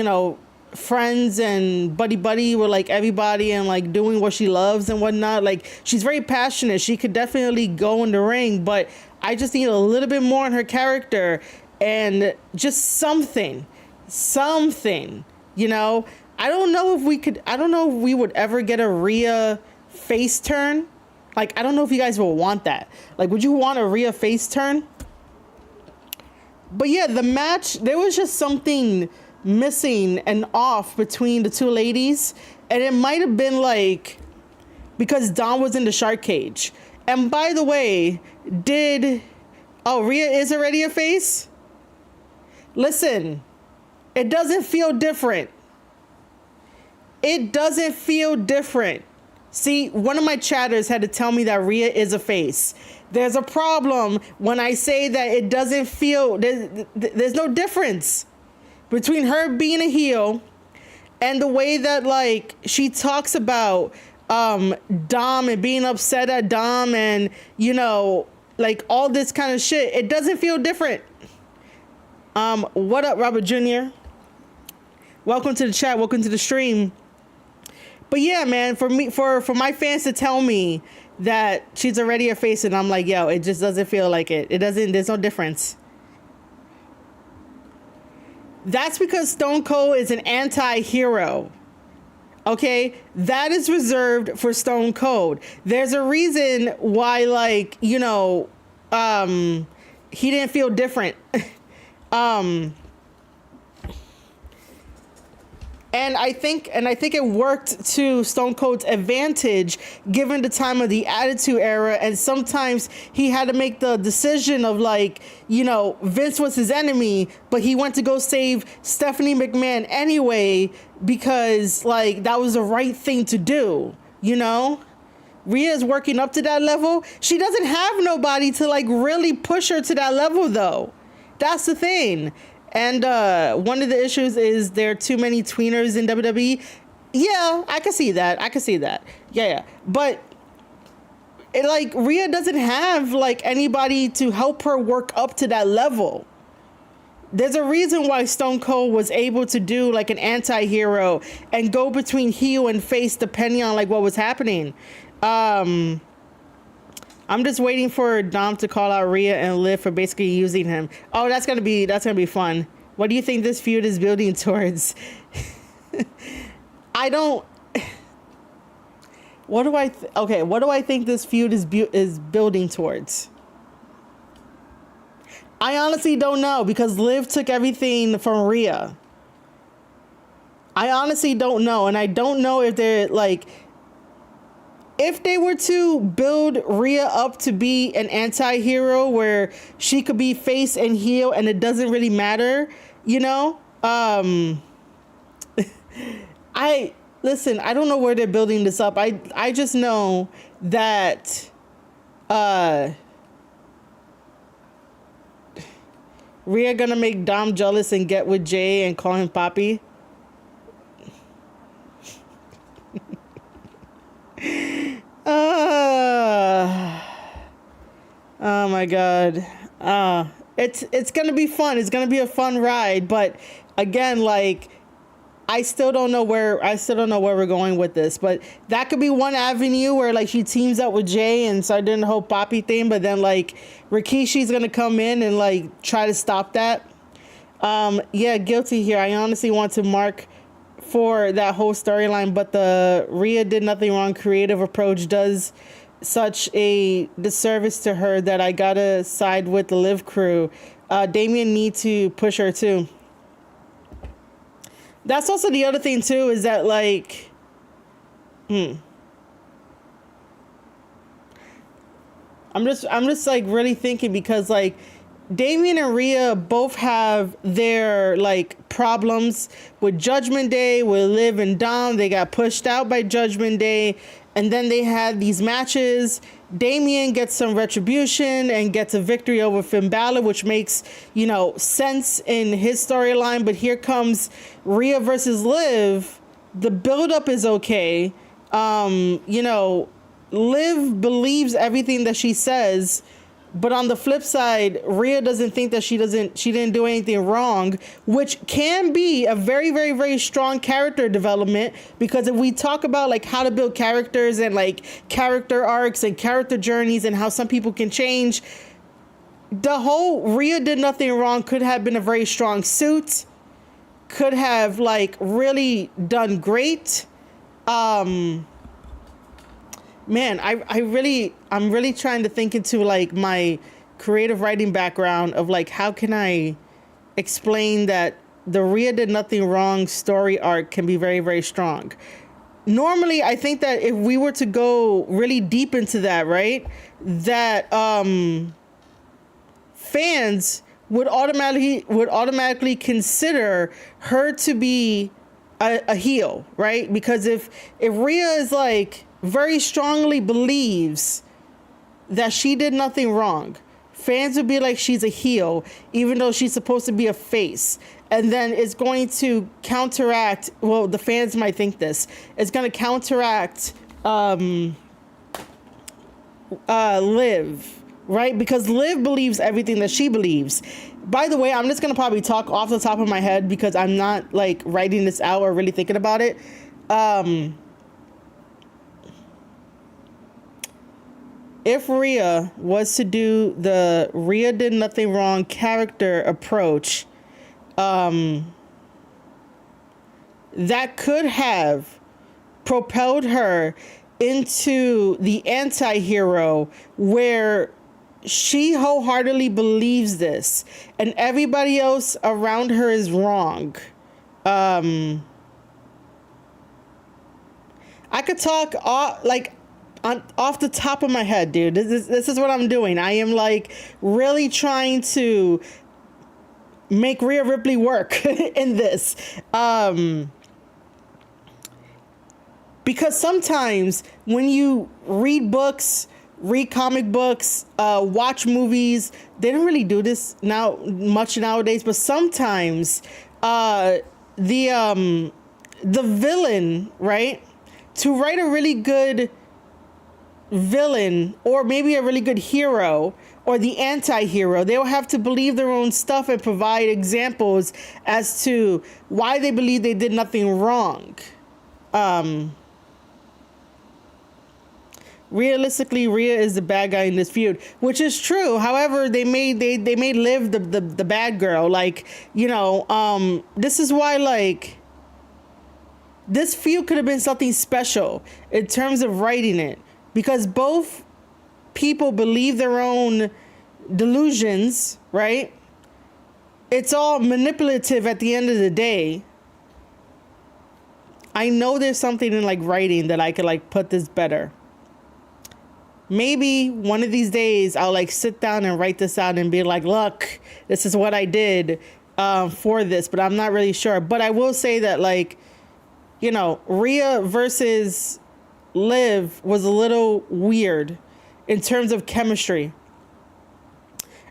friends and buddy with like everybody and like doing what she loves and whatnot. Like she's very passionate. She could definitely go in the ring, but I just need a little bit more in her character. and just something, you know. I don't know if we would ever get a Rhea face turn. Like, I don't know if you guys will want that. Like, would you want a Rhea face turn? But yeah, the match, there was just something missing and off between the two ladies. And it might have been like, because Dawn was in the shark cage. And by the way, Rhea is already a face? Listen, it doesn't feel different. It doesn't feel different. See, one of my chatters had to tell me that Rhea is a face. There's a problem when I say that it doesn't feel, there's no difference between her being a heel and the way that, like, she talks about Dom and being upset at Dom and, you know, like all this kind of shit. It doesn't feel different. What up, Robert Jr.? Welcome to the chat. Welcome to the stream. But yeah, man, for my fans to tell me that she's already a face, and I'm like, yo, it just doesn't feel like it. It doesn't. There's no difference. That's because Stone Cold is an anti-hero. Okay, that is reserved for Stone Cold. There's a reason why, like, you know, he didn't feel different. And I think it worked to Stone Cold's advantage given the time of the Attitude Era. And sometimes he had to make the decision of, like, you know, Vince was his enemy, but he went to go save Stephanie McMahon anyway because, like, that was the right thing to do, you know? Rhea is working up to that level. She doesn't have nobody to, like, really push her to that level, though. That's the thing. And one of the issues is there are too many tweeners in WWE. Yeah, I can see that. Yeah. But Rhea doesn't have, like, anybody to help her work up to that level. There's a reason why Stone Cold was able to do, like, an anti-hero and go between heel and face depending on, like, what was happening. I'm just waiting for Dom to call out Rhea and Liv for basically using him. Oh, that's gonna be fun. What do you think this feud is building towards? What do I think this feud is building towards? I honestly don't know because Liv took everything from Rhea. I honestly don't know, and I don't know if they're like. If they were to build Rhea up to be an anti-hero where she could be face and heel and it doesn't really matter, you know? I don't know where they're building this up. I just know that Rhea gonna make Dom jealous and get with Jay and call him Papi. Oh my God. It's gonna be fun. It's gonna be a fun ride, but again, like, I still don't know where we're going with this, but that could be one avenue where, like, she teams up with Jay and start doing the whole Poppy thing, but then, like, Rikishi's gonna come in and, like, try to stop that. Yeah, guilty here. I honestly want to mark for that whole storyline, but the Rhea did nothing wrong creative approach does such a disservice to her that I gotta side with the Liv crew. Damian need to push her too. That's also the other thing too, is that, like, I'm just like really thinking because, like, Damian and Rhea both have their, like, problems with Judgment Day, with Liv and Dom. They got pushed out by Judgment Day, and then they had these matches. Damian gets some retribution and gets a victory over Finn Balor, which makes, you know, sense in his storyline. But here comes Rhea versus Liv. The buildup is okay. You know, Liv believes everything that she says. But on the flip side, Rhea doesn't think that she didn't do anything wrong, which can be a very, very, very strong character development. Because if we talk about, like, how to build characters and, like, character arcs and character journeys and how some people can change, the whole Rhea did nothing wrong could have been a very strong suit, could have like really done great. Man, I'm really trying to think into like my creative writing background of like how can I explain that the Rhea did nothing wrong story arc can be very, very strong. Normally, I think that if we were to go really deep into that, right, that fans would automatically consider her to be a heel, right? Because if Rhea is like very strongly believes that she did nothing wrong, fans would be like she's a heel, even though she's supposed to be a face. And then it's going to counteract, well, the fans might think this, it's going to counteract Liv, right? Because Liv believes everything that she believes. By the way, I'm just going to probably talk off the top of my head because I'm not like writing this out or really thinking about it. If Rhea was to do the Rhea did nothing wrong character approach, that could have propelled her into the anti-hero where she wholeheartedly believes this and everybody else around her is wrong. I could talk off the top of my head, dude. This is what I'm doing. I am like really trying to make Rhea Ripley work in this. Because sometimes when you read books, read comic books, watch movies, they don't really do this now much nowadays, but sometimes the villain, right? To write a really good villain or maybe a really good hero or the anti-hero, they will have to believe their own stuff and provide examples as to why they believe they did nothing wrong. Realistically, Rhea is the bad guy in this feud, which is true. However, they made Liv the bad girl. Like, you know, this is why like this feud could have been something special in terms of writing it, because both people believe their own delusions, right? It's all manipulative at the end of the day. I know there's something in like writing that I could like put this better. Maybe one of these days I'll like sit down and write this out and be like, look, this is what I did for this, but I'm not really sure. But I will say that like, you know, Rhea versus Liv was a little weird in terms of chemistry,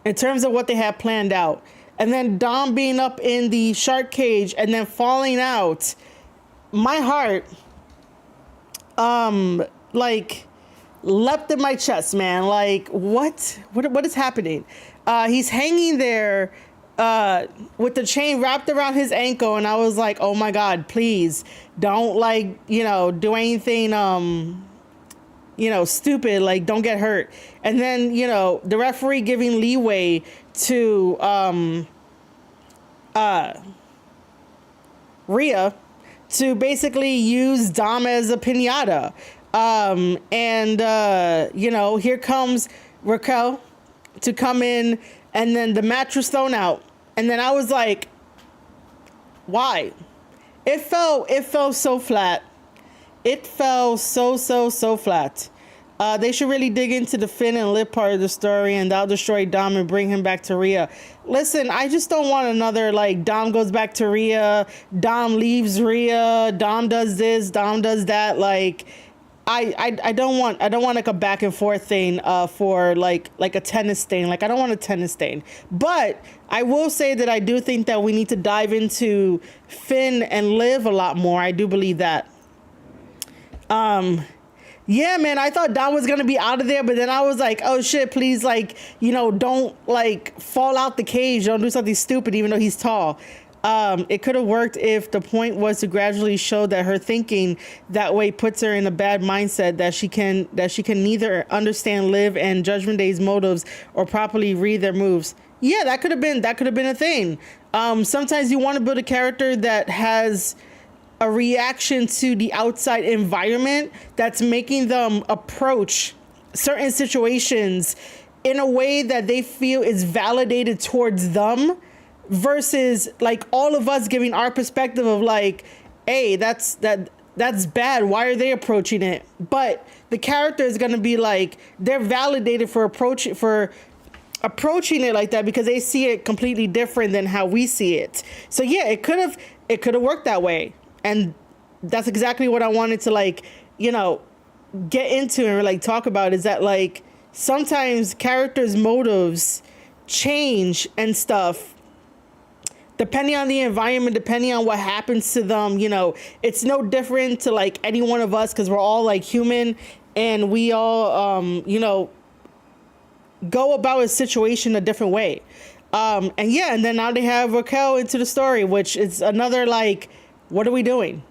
in terms of what they had planned out. And then Dom being up in the shark cage and then falling out. My heart, like, leapt in my chest, man. Like, what is happening? He's hanging there with the chain wrapped around his ankle, and I was like, oh my God, please don't like, you know, do anything you know, stupid, like don't get hurt. And then, you know, the referee giving leeway to Rhea to basically use Dom as a piñata. You know, here comes Raquel to come in, and then the match was thrown out. And then I was like, why? It fell so flat. It fell so flat. They should really dig into the Finn and Liv part of the story, and that'll destroy Dom and bring him back to Rhea. Listen, I just don't want another, like, Dom goes back to Rhea, Dom leaves Rhea, Dom does this, Dom does that. Like, I don't want like a back and forth thing for like a tennis thing. Like, I don't want a tennis thing. But I will say that I do think that we need to dive into Finn and Liv a lot more. I do believe that. Yeah, man, I thought Dom was going to be out of there, but then I was like, oh shit, please, like, you know, don't like fall out the cage. Don't do something stupid, even though he's tall. It could have worked if the point was to gradually show that her thinking that way puts her in a bad mindset, that she can neither understand Liv and Judgment Day's motives or properly read their moves. Yeah, that could have been a thing. Sometimes you want to build a character that has a reaction to the outside environment that's making them approach certain situations in a way that they feel is validated towards them, versus like all of us giving our perspective of like, hey, that's bad. Why are they approaching it? But the character is going to be like, they're validated for approaching it like that because they see it completely different than how we see it. So yeah, it could have worked that way. And that's exactly what I wanted to like, get into and like talk about, is that like sometimes characters' motives change and stuff depending on the environment, depending on what happens to them. It's no different to like any one of us, because we're all like human and we all go about a situation a different way. And then now they have Raquel into the story, which is another like, what are we doing?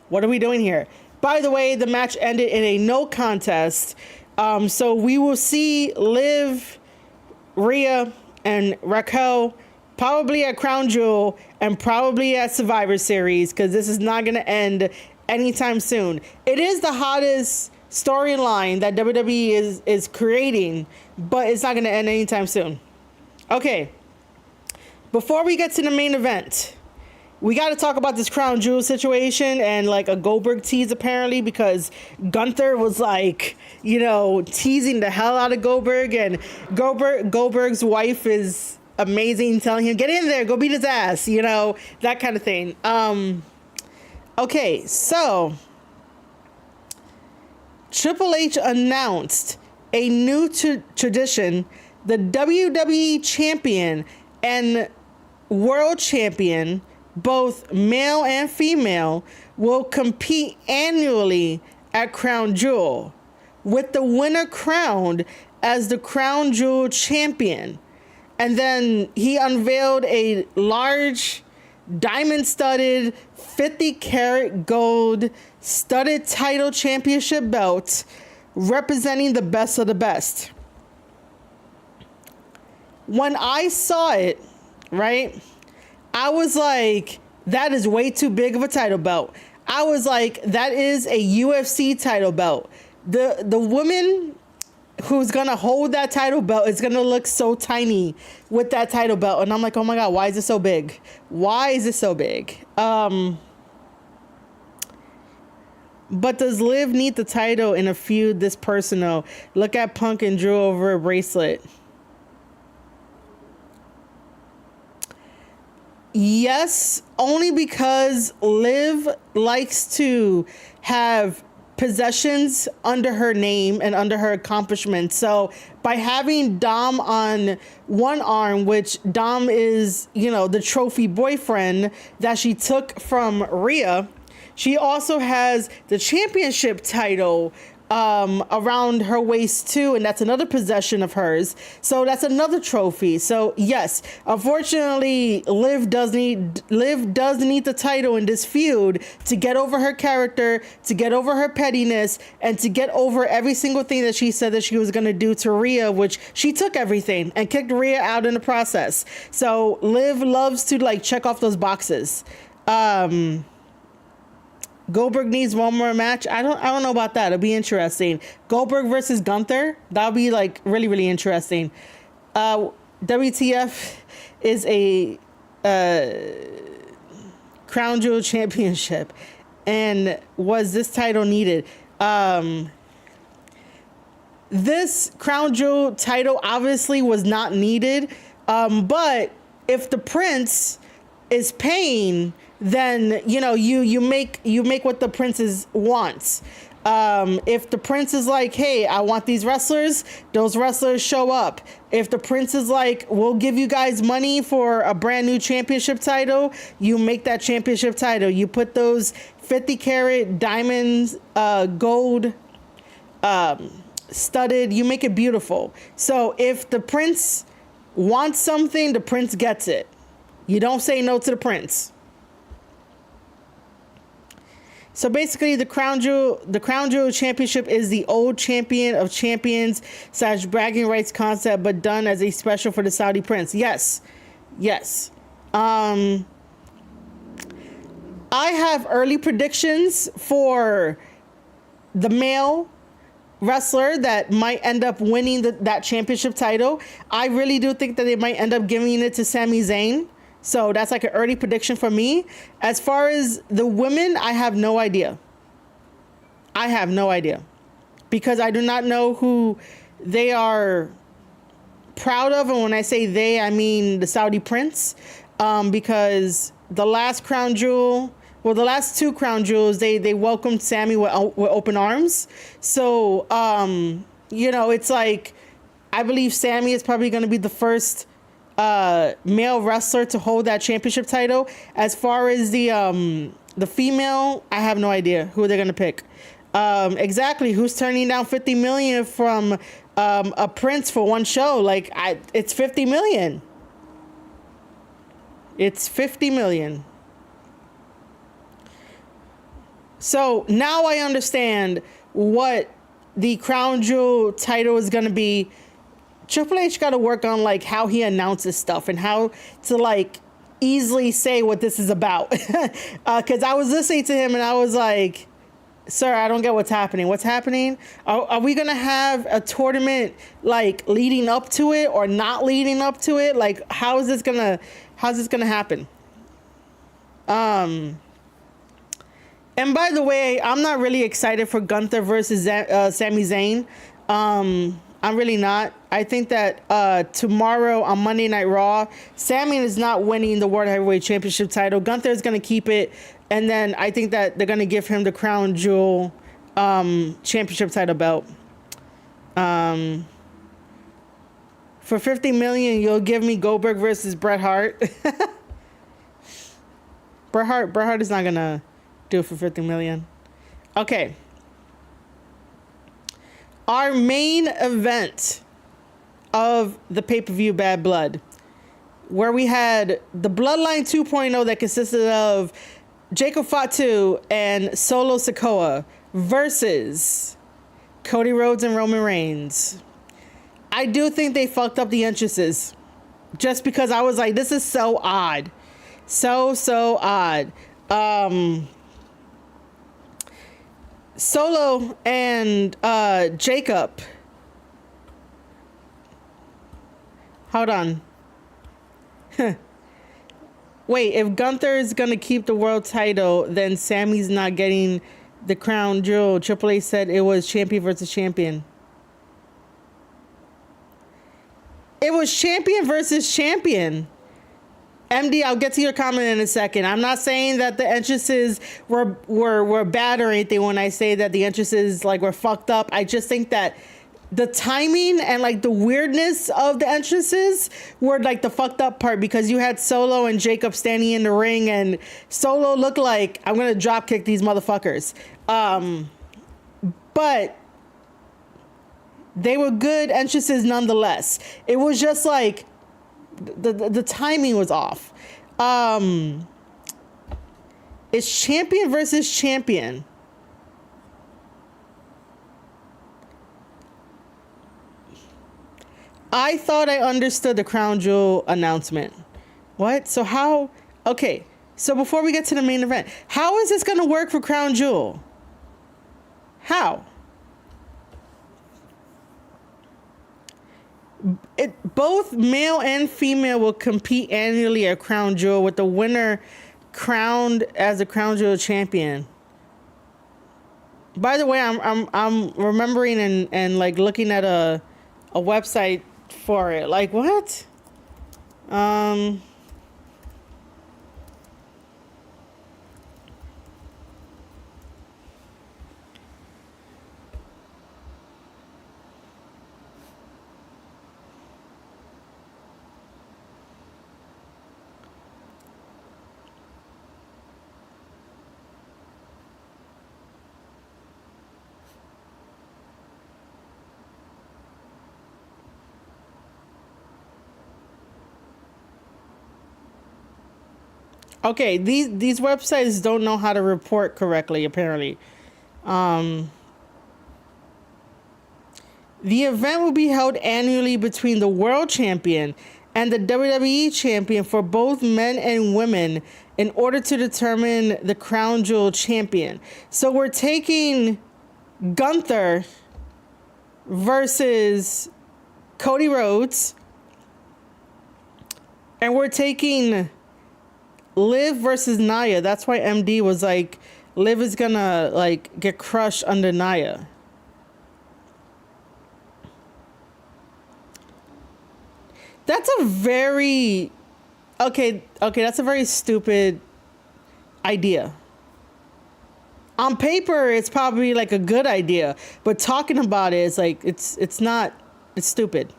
What are we doing here? By the way, the match ended in a no contest. So we will see Liv, Rhea, and Raquel probably at Crown Jewel and probably at Survivor Series, because this is not going to end anytime soon. It is the hottest storyline that WWE is creating, but it's not going to end anytime soon. Okay, before we get to the main event, we got to talk about this Crown Jewel situation and like a Goldberg tease apparently, because Gunther was like, teasing the hell out of Goldberg, and Goldberg's wife is amazing, telling him, get in there, go beat his ass, that kind of thing. Okay, so Triple H announced a new tradition. The WWE champion and world champion, both male and female, will compete annually at Crown Jewel, with the winner crowned as the Crown Jewel champion. And then he unveiled a large diamond-studded 50-karat gold studded title championship belt representing the best of the best. When I saw it, right, I was like, that is way too big of a title belt. I was like, that is a UFC title belt. The woman who's going to hold that title belt is going to look so tiny with that title belt. And I'm like, oh my God, why is it so big? Why is it so big? But does Liv need the title in a feud this personal? Look at Punk and Drew over a bracelet. Yes, only because Liv likes to have possessions under her name and under her accomplishments. So by having Dom on one arm, which Dom is, the trophy boyfriend that she took from Rhea, she also has the championship title around her waist too, and that's another possession of hers. So that's another trophy. So yes, unfortunately, Liv does need the title in this feud to get over her character, to get over her pettiness, and to get over every single thing that she said that she was going to do to Rhea, which she took everything and kicked Rhea out in the process. So Liv loves to like check off those boxes. Goldberg needs one more match. I don't know about that. It'll be interesting. Goldberg versus Gunther. That'll be like really, really interesting. WTF is a Crown Jewel championship. And was this title needed? This Crown Jewel title obviously was not needed. But if the Prince is paying, then you make what the Prince wants. If the Prince is like, hey, I want these wrestlers, those wrestlers show up. If the Prince is like, we'll give you guys money for a brand new championship title, you make that championship title. You put those 50-karat diamonds, gold, studded, you make it beautiful. So if the Prince wants something, the Prince gets it. You don't say no to the prince. So basically, the Crown Jewel Championship is the old champion of champions / bragging rights concept, but done as a special for the Saudi prince. Yes, yes. I have early predictions for the male wrestler that might end up winning that championship title. I really do think that they might end up giving it to Sami Zayn. So that's like an early prediction for me. As far as the women, I have no idea. I have no idea. Because I do not know who they are proud of. And when I say they, I mean the Saudi prince. Because the last crown jewel, well, the last two crown jewels, they welcomed Sami with open arms. So, it's like, I believe Sami is probably going to be the first male wrestler to hold that championship title. As far as the female, I have no idea who they're gonna pick. Exactly, who's turning down 50 million from a prince for one show? Like, it's 50 million. It's 50 million. So now I understand what the crown jewel title is gonna be. Triple H got to work on like how he announces stuff and how to like easily say what this is about. Because I was listening to him and I was like, sir, I don't get what's happening. What's happening? Are we going to have a tournament like leading up to it or not leading up to it? Like, how's this going to happen? And by the way, I'm not really excited for Gunther versus Sami Zayn. I'm really not. I think that tomorrow on Monday Night Raw, Sami is not winning the World Heavyweight Championship title. Gunther is going to keep it. And then I think that they're going to give him the Crown Jewel Championship title belt. For 50 million, you'll give me Goldberg versus Bret Hart. Bret Hart is not going to do it for 50 million. Okay. Our main event of the pay-per-view Bad Blood, where we had the Bloodline 2.0 that consisted of Jacob Fatu and Solo Sikoa versus Cody Rhodes and Roman Reigns. I do think they fucked up the entrances just because I was like, this is so odd. So odd. Solo and Jacob. Hold on. Wait, if Gunther is going to keep the world title, then Sami's not getting the crown jewel. Triple H said it was champion versus champion. It was champion versus champion. MD, I'll get to your comment in a second. I'm not saying that the entrances were bad or anything when I say that the entrances like were fucked up. I just think that the timing and like the weirdness of the entrances were like the fucked up part, because you had Solo and Jacob standing in the ring and Solo looked like, I'm going to drop kick these motherfuckers. But they were good entrances nonetheless. It was just like, the timing was off. It's champion versus champion. I thought I understood the crown jewel announcement. What? So how? Okay. So before we get to the main event, how is this going to work for crown jewel? How? Both male and female will compete annually at Crown Jewel, with the winner crowned as a Crown Jewel champion. By the way, I'm remembering and like looking at a website for it. Like, what? Okay, these websites don't know how to report correctly, apparently. Um, the event will be held annually between the world champion and the WWE champion for both men and women in order to determine the crown jewel champion. So we're taking Gunther versus Cody Rhodes, and we're taking Liv versus Nia. That's why MD was like, Liv is gonna like get crushed under Nia. That's a very okay, that's a very stupid idea. On paper, it's probably like a good idea, but talking about it is like it's not. It's stupid.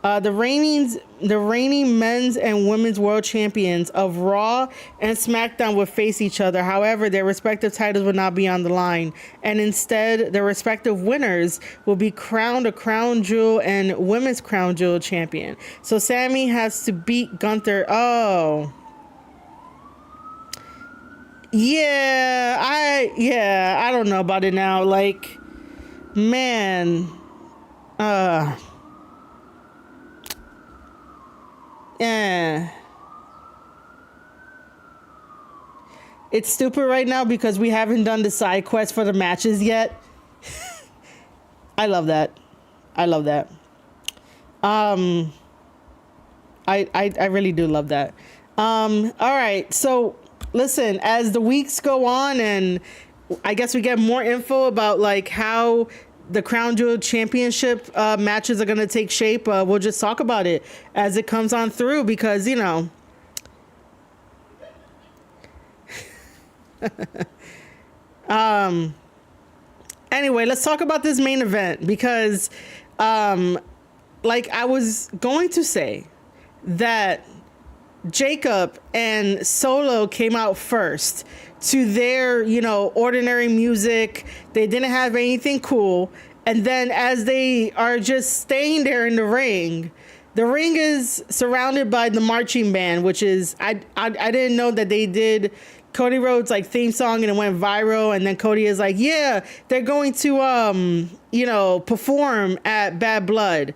The reigning men's and women's world champions of Raw and SmackDown would face each other. However, their respective titles would not be on the line, and instead, their respective winners will be crowned a crown jewel and women's crown jewel champion. So Sammy has to beat Gunther. Oh. I don't know about it now. Like, man, yeah, it's stupid right now because we haven't done the side quest for the matches yet. I love that. I love that. Um, I really do love that. All right, so listen, as the weeks go on and I guess we get more info about like how the Crown Jewel Championship matches are going to take shape, we'll just talk about it as it comes on through because, you know, anyway, let's talk about this main event because, like I was going to say that Jacob and Solo came out first to their, you know, ordinary music. They didn't have anything cool. And then as they are just staying there in the ring is surrounded by the marching band, which is, I didn't know that they did Cody Rhodes like theme song and it went viral. And then Cody is like, yeah, they're going to, you know, perform at Bad Blood.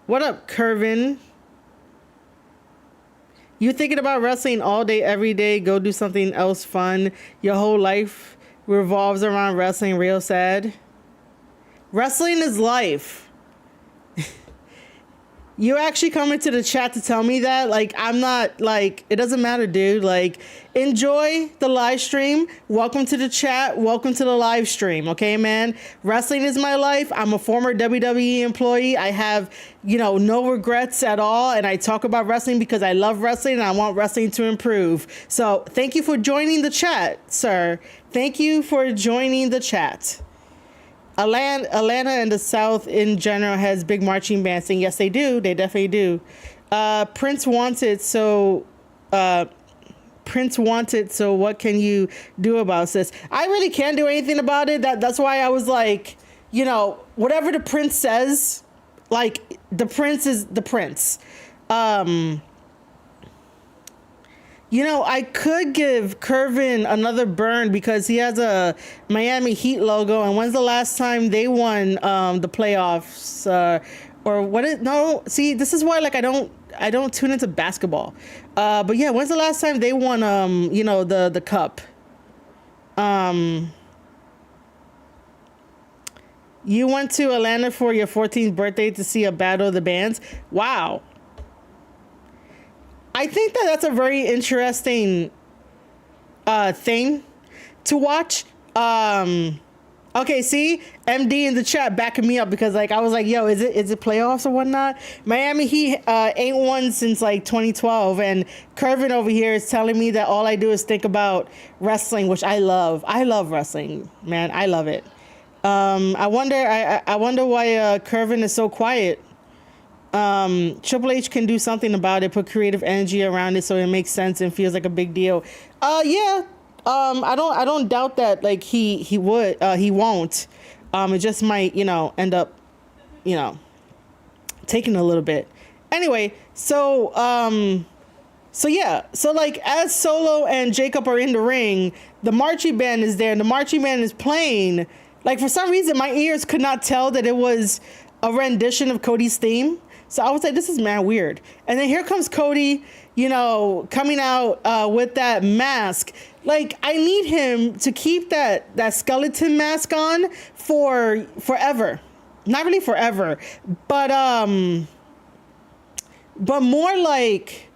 What up, Curvin? You thinking about wrestling all day, every day? Go do something else fun. Your whole life revolves around wrestling. Real sad. Wrestling is life. You actually coming to the chat to tell me that? Like, I'm not, like, it doesn't matter, dude. Like, enjoy the live stream. Welcome to the chat. Welcome to the live stream. Okay, man? Wrestling is my life. I'm a former WWE employee. I have, you know, no regrets at all. And I talk about wrestling because I love wrestling and I want wrestling to improve. So thank you for joining the chat, sir. Thank you for joining the chat. Atlanta and the South in general has big marching bands, and yes, they do. They definitely do. Prince wants it, so what can you do about this? I really can't do anything about it. That's why I was like, you know, whatever the prince says, like the prince is the prince. You know, I could give Curvin another burn because he has a Miami Heat logo. And when's the last time they won the playoffs? Or what? No, see, this is why like I don't tune into basketball. But yeah, when's the last time they won? You know, the cup. You went to Atlanta for your 14th birthday to see a battle of the bands. Wow. I think that's a very interesting thing to watch. Okay, see, MD in the chat backing me up because like I was like, yo, is it playoffs or whatnot? Miami Heat ain't won since like 2012, and Curvin over here is telling me that all I do is think about wrestling, which I love. I love wrestling, man. I love it. I wonder why Curvin is so quiet. Triple H can do something about it, put creative energy around it so it makes sense and feels like a big deal. Yeah. I don't doubt that like he won't. It just might, you know, end up, you know, taking a little bit. Anyway, so yeah, so like as Solo and Jacob are in the ring, the marching band is there, and the marching band is playing. Like for some reason, my ears could not tell that it was a rendition of Cody's theme. So I was like, this is mad weird. And then here comes Cody, you know, coming out with that mask. Like I need him to keep that skeleton mask on for forever. Not really forever, but more like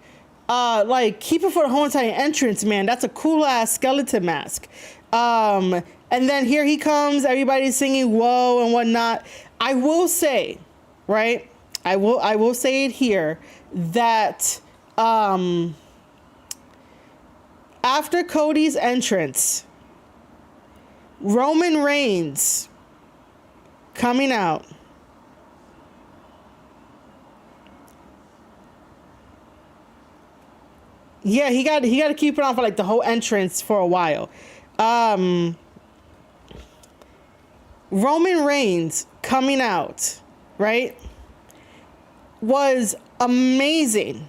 keep it for the whole entire entrance, man. That's a cool ass skeleton mask. And then here he comes, everybody's singing "Whoa" and whatnot. I will say, right? I will say it here that after Cody's entrance, Roman Reigns coming out. Yeah, he got to keep it on for like the whole entrance for a while. Roman Reigns coming out, right, was amazing.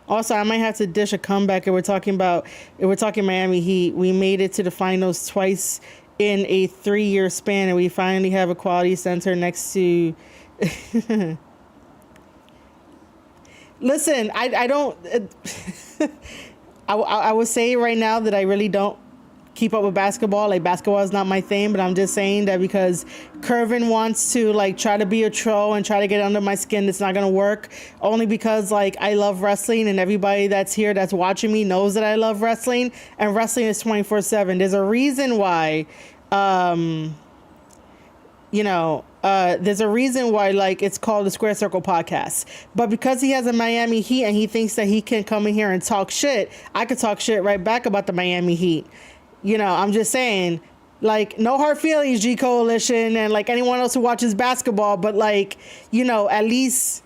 Also, I might have to dish a comeback. If we're talking Miami Heat. We made it to the finals twice in a 3-year span, and we finally have a quality center next to. Listen, I don't. I would say right now that I really don't keep up with basketball. Like basketball is not my thing, but I'm just saying that because Curvin wants to like try to be a troll and try to get under my skin, it's not gonna work. Only because like I love wrestling, and everybody that's here that's watching me knows that I love wrestling, and wrestling is 24/7. There's a reason why, there's a reason why like it's called the Square Circle Podcast. But because he has a Miami Heat and he thinks that he can come in here and talk shit, I could talk shit right back about the Miami Heat. You know, I'm just saying, like, no hard feelings, G Coalition, and like anyone else who watches basketball, but like, you know, at least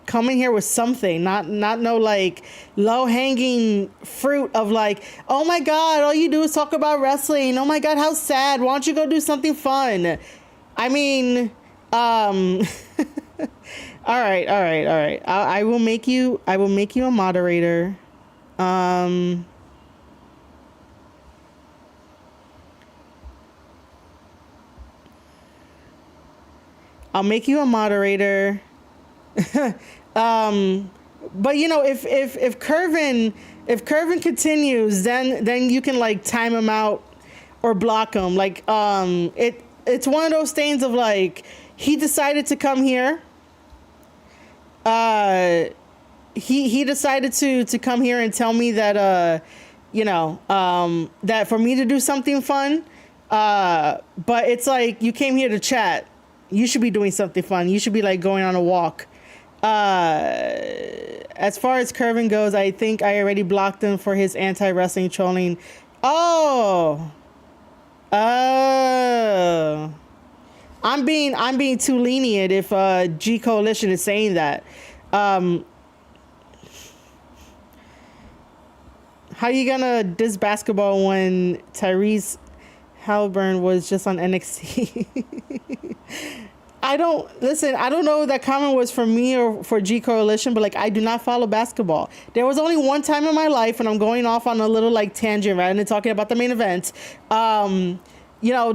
come in here with something, not no like low hanging fruit of like, oh my God, all you do is talk about wrestling. Oh my God, how sad. Why don't you go do something fun? I mean, all right. I will make you a moderator. I'll make you a moderator. But you know, if Curvin continues, then you can like time him out or block him. Like it's one of those things of like he decided to come here. He decided to come here and tell me that that for me to do something fun. But it's like you came here to chat. You should be doing something fun. You should be like going on a walk. As far as Curvin goes, I think I already blocked him for his anti-wrestling trolling. Oh. I'm being too lenient if G Coalition is saying that. How you gonna diss basketball when Tyrese Halliburton was just on NXT? I don't know if that comment was for me or for G Coalition, but like I do not follow basketball. There was only one time in my life, and I'm going off on a little like tangent rather than talking about the main event. There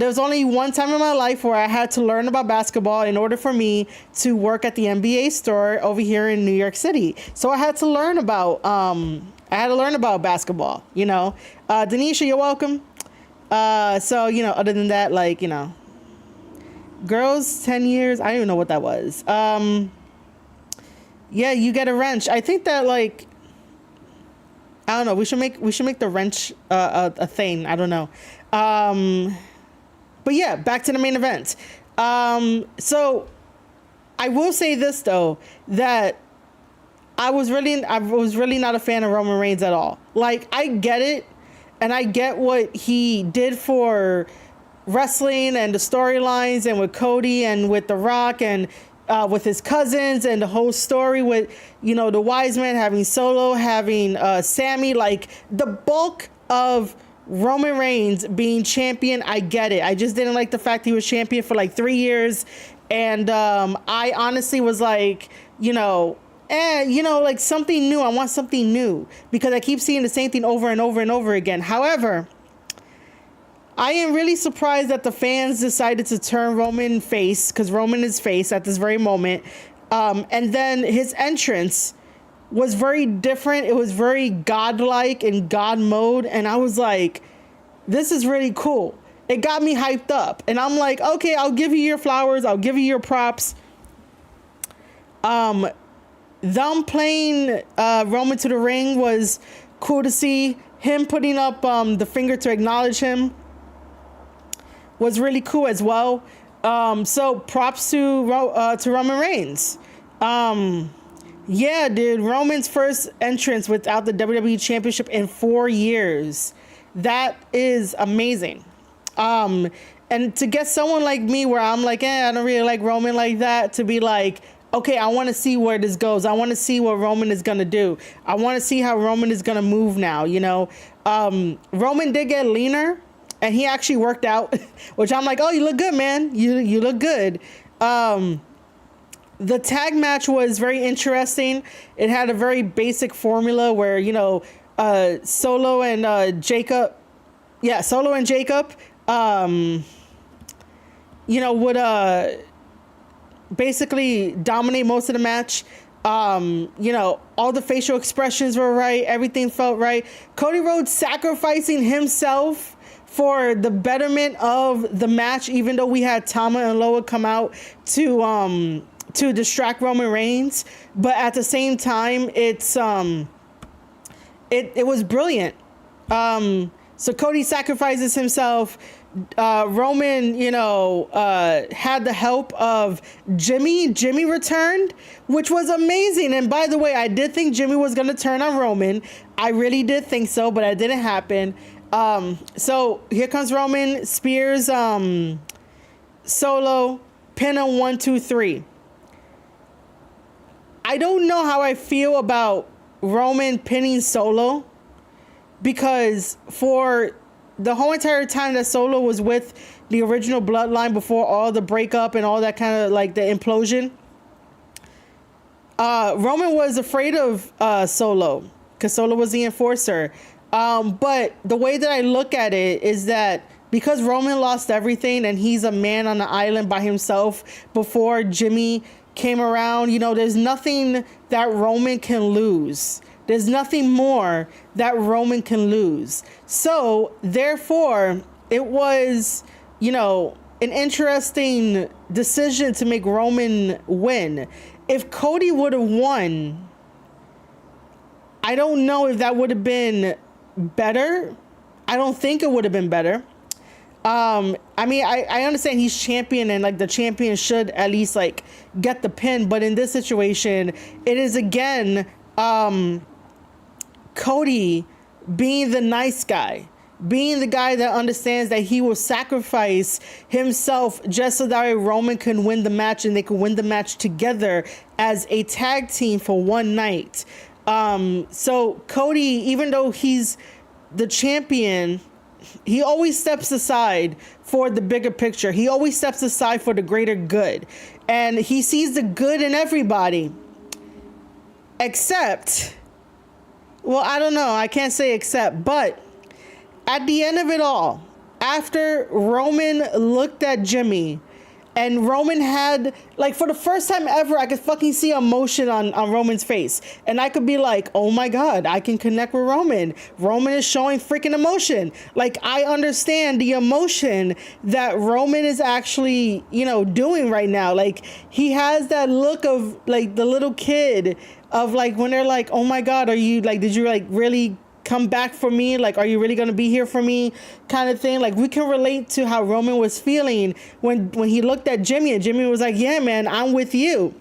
was only one time in my life where I had to learn about basketball in order for me to work at the NBA store over here in New York City. So I had to learn about basketball. Denisha, you're welcome. Other than that, like, girls 10 years, I don't even know what that was. You get a wrench. I think that like, I don't know, we should make the wrench a thing. I don't know. But yeah, back to the main event. So I will say this though, that I was really not a fan of Roman Reigns at all. Like I get it, and I get what he did for wrestling and the storylines, and with Cody and with The Rock and with his cousins, and the whole story with the Wise Man having Solo, having Sammy, like the bulk of Roman Reigns being champion. I get it. I just didn't like the fact he was champion for like 3 years, and I honestly was like, you know, like something new. I want something new because I keep seeing the same thing over and over and over again. However, I am really surprised that the fans decided to turn Roman face, because Roman is face at this very moment. And then his entrance was very different. It was very godlike in God mode. And I was like, this is really cool. It got me hyped up. And I'm like, okay, I'll give you your flowers. I'll give you your props. Them playing Roman to the ring was cool to see. Him putting up the finger to acknowledge him was really cool as well. So props to Roman Reigns. Yeah, dude, Roman's first entrance without the WWE Championship in 4 years. That is amazing. And to get someone like me where I'm like, I don't really like Roman like that, to be like, okay, I want to see where this goes. I want to see what Roman is going to do. I want to see how Roman is going to move now, you know. Roman did get leaner, and he actually worked out, which I'm like, oh, you look good, man. You look good. The tag match was very interesting. It had a very basic formula where, you know, Solo and Jacob, you know, would basically dominate most of the match. You know, all the facial expressions were right. Everything felt right. Cody Rhodes sacrificing himself for the betterment of the match, even though we had Tama and Loa come out to distract Roman Reigns. But at the same time, it was brilliant. So Cody sacrifices himself. Roman, you know, had the help of Jimmy. Jimmy returned, which was amazing. And by the way, I did think Jimmy was going to turn on Roman. I really did think so, but it didn't happen. So here comes Roman, spears Solo, pin him 1, 2, 3. I don't know how I feel about Roman pinning Solo, because for the whole entire time that Solo was with the original bloodline before all the breakup and all that kind of like the implosion, Roman was afraid of Solo because Solo was the enforcer. But the way that I look at it is that because Roman lost everything and he's a man on the island by himself before Jimmy came around, you know, there's nothing that Roman can lose. There's nothing more that Roman can lose. So therefore, it was, you know, an interesting decision to make Roman win. If Cody would have won, I don't know if that would have been better. I don't think it would have been better. I mean, I understand he's champion and like the champion should at least like get the pin. But in this situation, it is again, Cody being the nice guy, being the guy that understands that he will sacrifice himself just so that Roman can win the match and they can win the match together as a tag team for one night. So Cody, even though he's the champion, he always steps aside for the bigger picture. He always steps aside for the greater good. And he sees the good in everybody. Except, well, I don't know. I can't say except, but at the end of it all, after Roman looked at Jimmy, and Roman had, like, for the first time ever, I could fucking see emotion on Roman's face. And I could be like, oh my God, I can connect with Roman. Roman is showing freaking emotion. Like, I understand the emotion that Roman is actually, you know, doing right now. Like, he has that look of, like, the little kid of, like, when they're like, oh my God, are you, like, did you, like, really come back for me? Like, are you really going to be here for me? Kind of thing. Like, we can relate to how Roman was feeling when he looked at Jimmy, and Jimmy was like, yeah, man, I'm with you.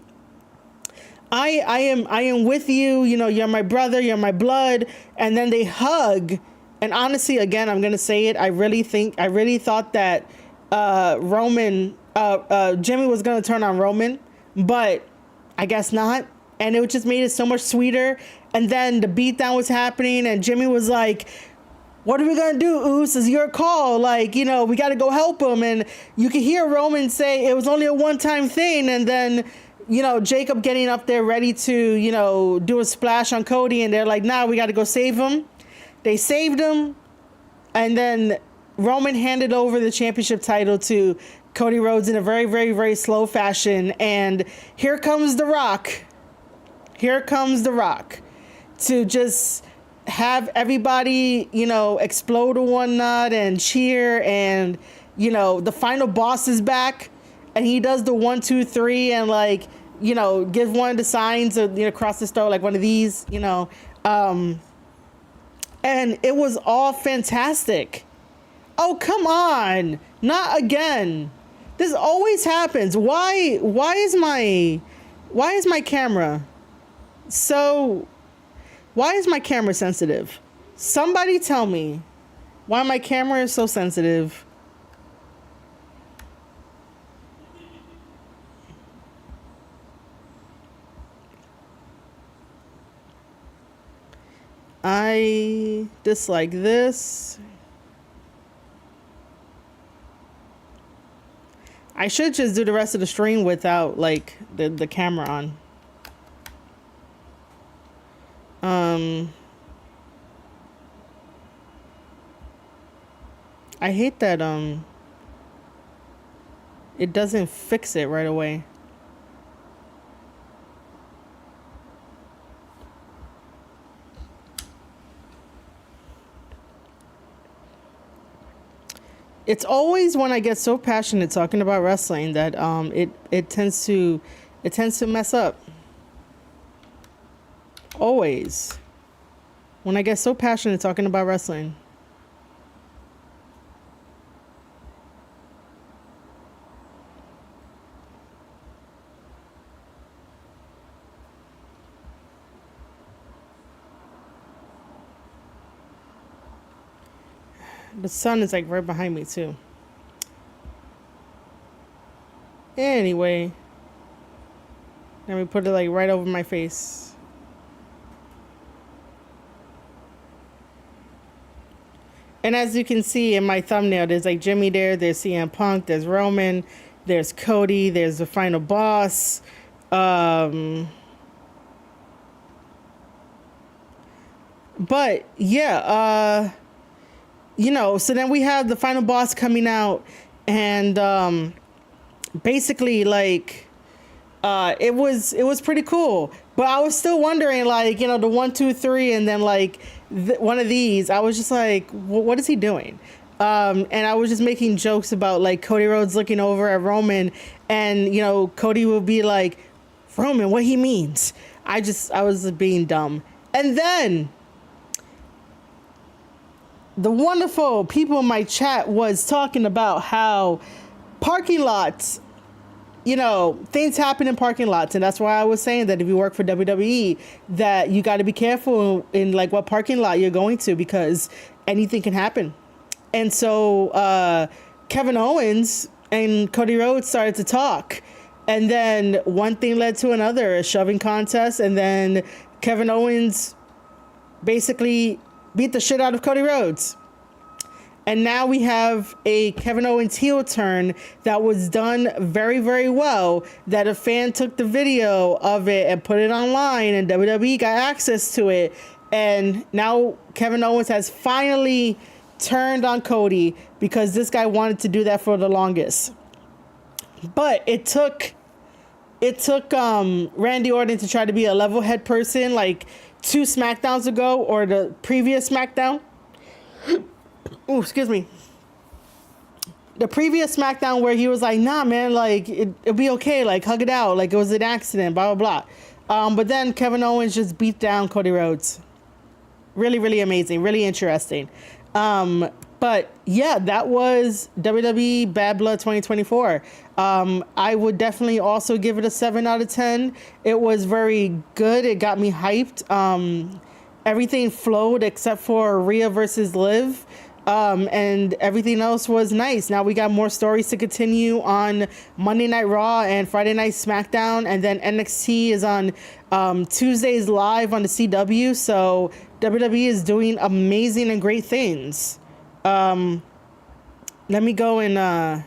I am with you. You know, you're my brother, you're my blood. And then they hug. And honestly, again, I'm going to say it. I really thought that Jimmy was going to turn on Roman, but I guess not. And it just made it so much sweeter. And then the beatdown was happening, and Jimmy was like, what are we going to do, Oos? It's your call. Like, you know, we got to go help him. And you could hear Roman say it was only a one-time thing. And then, Jacob getting up there ready to, do a splash on Cody, and they're like, nah, we got to go save him. They saved him, and then Roman handed over the championship title to Cody Rhodes in a very, very, very slow fashion, and here comes The Rock. Here comes The Rock to just have everybody, explode a one nut and cheer, and, the final boss is back, and he does the 1, 2, 3, and give one of the signs of, across the store, like one of these, and it was all fantastic. Oh, come on. Not again. This always happens. Why is my camera sensitive? Somebody tell me why my camera is so sensitive. I dislike this. I should just do the rest of the stream without the camera on. I hate that it doesn't fix it right away. It's always when I get so passionate talking about wrestling that it tends to mess up. Always. When I get so passionate talking about wrestling. The sun is right behind me too. Anyway, let me put it right over my face. And as you can see in my thumbnail, there's Jimmy there, there's CM Punk, there's Roman, there's Cody, there's the final boss. But yeah, so then we have the final boss coming out, and basically it was pretty cool. But I was still wondering the 1, 2, 3, and then one of these. I was just like, what is he doing? And I was just making jokes about Cody Rhodes looking over at Roman, and Cody will be like, Roman, what he means. I was being dumb. And then the wonderful people in my chat was talking about how parking lots, things happen in parking lots. And that's why I was saying that if you work for WWE, that you got to be careful in what parking lot you're going to, because anything can happen. And so Kevin Owens and Cody Rhodes started to talk. And then one thing led to another, a shoving contest. And then Kevin Owens basically beat the shit out of Cody Rhodes. And now we have a Kevin Owens heel turn that was done very, very well, that a fan took the video of it and put it online, and WWE got access to it. And now Kevin Owens has finally turned on Cody, because this guy wanted to do that for the longest. But it took Randy Orton to try to be a level head person 2 SmackDowns ago, or the previous SmackDown. Oh, excuse me. The previous SmackDown where he was like, nah, man, it'll be okay. Hug it out. It was an accident, blah, blah, blah. But then Kevin Owens just beat down Cody Rhodes. Really, really amazing. Really interesting. But yeah, that was WWE Bad Blood 2024. I would definitely also give it a 7 out of 10. It was very good. It got me hyped. Everything flowed except for Rhea versus Liv. And everything else was nice. Now we got more stories to continue on Monday Night Raw and Friday Night SmackDown. And then NXT is on Tuesdays live on the CW. So WWE is doing amazing and great things. Let me go and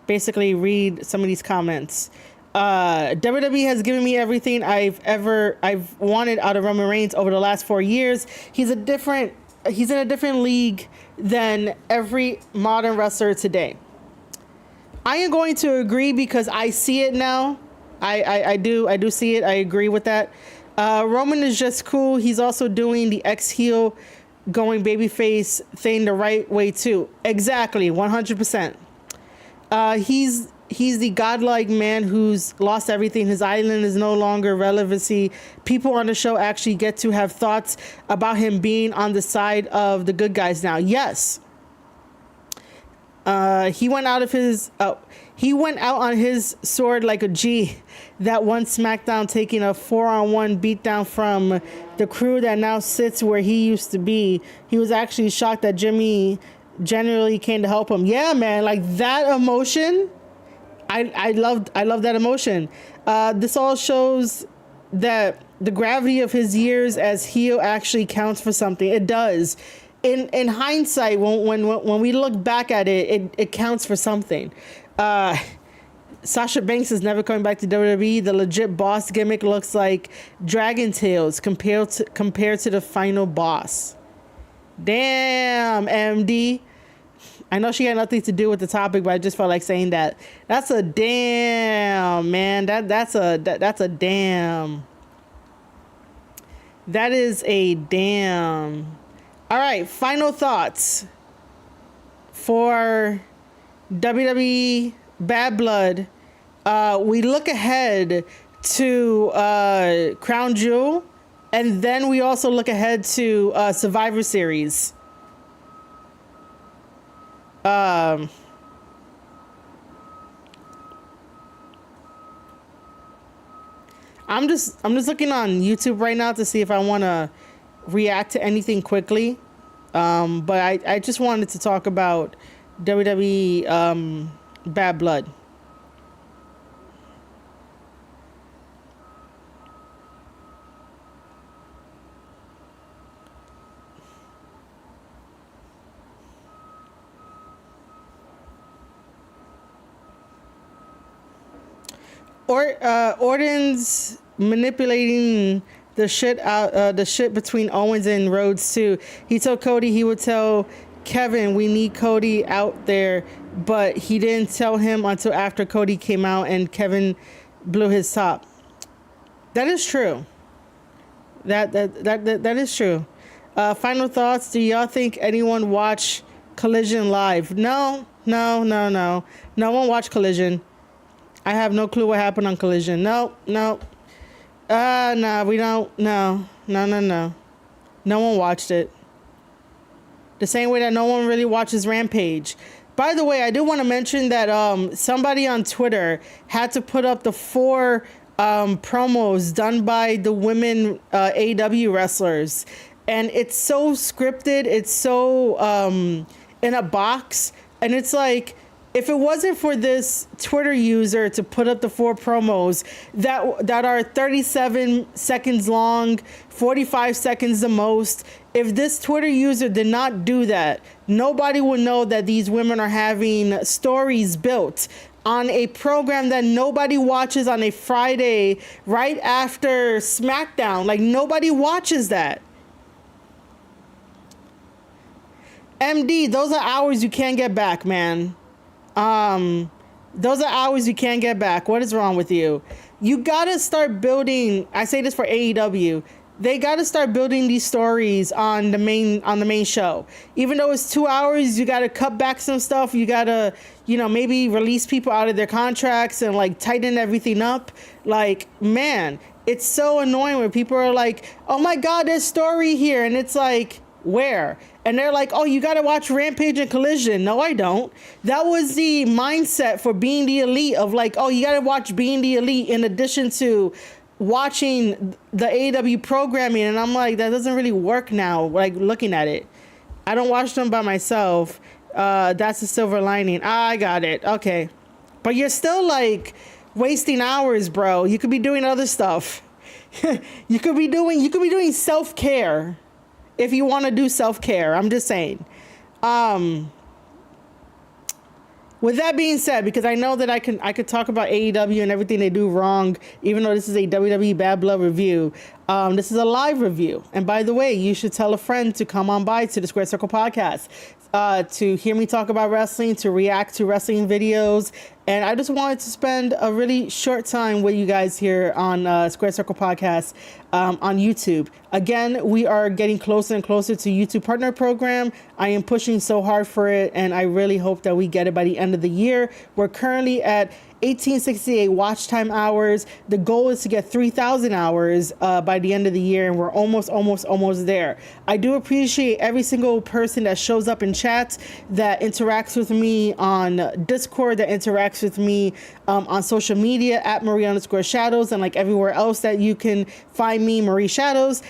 basically read some of these comments. WWE has given me everything I've wanted out of Roman Reigns over the last 4 years. He's in a different league than every modern wrestler today. I am going to agree because I see it now. I do see it. I agree with that. Roman is just cool. He's also doing the ex-heel going babyface thing the right way too. Exactly, 100%. He's the godlike man who's lost everything. His island is no longer relevancy. People on the show actually get to have thoughts about him being on the side of the good guys now. Yes. He went out on his sword like a G. That one SmackDown, taking a 4-on-1 beatdown from the crew that now sits where he used to be. He was actually shocked that Jimmy generally came to help him. Yeah, man, like that emotion. I love that emotion. This all shows that the gravity of his years as heel actually counts for something. It does. In hindsight, when we look back at it, it counts for something. Sasha Banks is never coming back to WWE. The legit boss gimmick looks like Dragon Tales compared to the final boss. Damn, MD. I know she had nothing to do with the topic, but I just felt like saying that. That's a damn, man. That's a damn. That is a damn. All right, final thoughts for WWE Bad Blood. We look ahead to Crown Jewel, and then we also look ahead to Survivor Series. I'm just looking on YouTube right now to see if I want to react to anything quickly. But I just wanted to talk about WWE Bad Blood. Orton's manipulating the shit between Owens and Rhodes too. He told Cody he would tell Kevin we need Cody out there, but he didn't tell him until after Cody came out and Kevin blew his top. That is true. That is true. Final thoughts. Do y'all think anyone watched Collision live? No. No one watched Collision. I have no clue what happened on Collision. No. No, we don't. No. No one watched it. The same way that no one really watches Rampage. By the way, I do want to mention that somebody on Twitter had to put up the 4 promos done by the women AEW wrestlers. And it's so scripted. It's so in a box. And it's like, if it wasn't for this Twitter user to put up the 4 promos that are 37 seconds long, 45 seconds the most, if this Twitter user did not do that, nobody would know that these women are having stories built on a program that nobody watches on a Friday right after SmackDown. Like, nobody watches that. MD, those are hours you can't get back, man. Those are hours you can't get back. What is wrong with you? You gotta start building. I say this for AEW. They gotta start building these stories on the main show. Even though it's 2 hours, you gotta cut back some stuff. You gotta, maybe release people out of their contracts and like tighten everything up. Like, man, it's so annoying when people are like, "Oh my God, there's story here," and it's like, where? And they're like, "Oh, you gotta watch Rampage and Collision." No, I don't. That was the mindset for Being the Elite of like, oh, you gotta watch Being the Elite in addition to watching the AEW programming. And I'm like, that doesn't really work now, like looking at it. I don't watch them by myself. That's the silver lining. I got it. Okay. But you're still like wasting hours, bro. You could be doing other stuff. You could be doing self-care. If you want to do self-care, I'm just saying. with that being said, because I know that I could talk about AEW and everything they do wrong, even though this is a WWE Bad Blood review. This is a live review, and by the way, you should tell a friend to come on by to the Square Circle podcast to hear me talk about wrestling, to react to wrestling videos. And I just wanted to spend a really short time with you guys here on Square Circle Podcast on YouTube. Again, we are getting closer and closer to YouTube Partner Program. I am pushing so hard for it, and I really hope that we get it by the end of the year. We're currently at 1868 watch time hours. The goal is to get 3,000 hours by the end of the year, and we're almost there. I do appreciate every single person that shows up in chat, that interacts with me on Discord, that interacts with me on social media at Marie_Shadows, and like everywhere else that you can find me, Marie Shadows.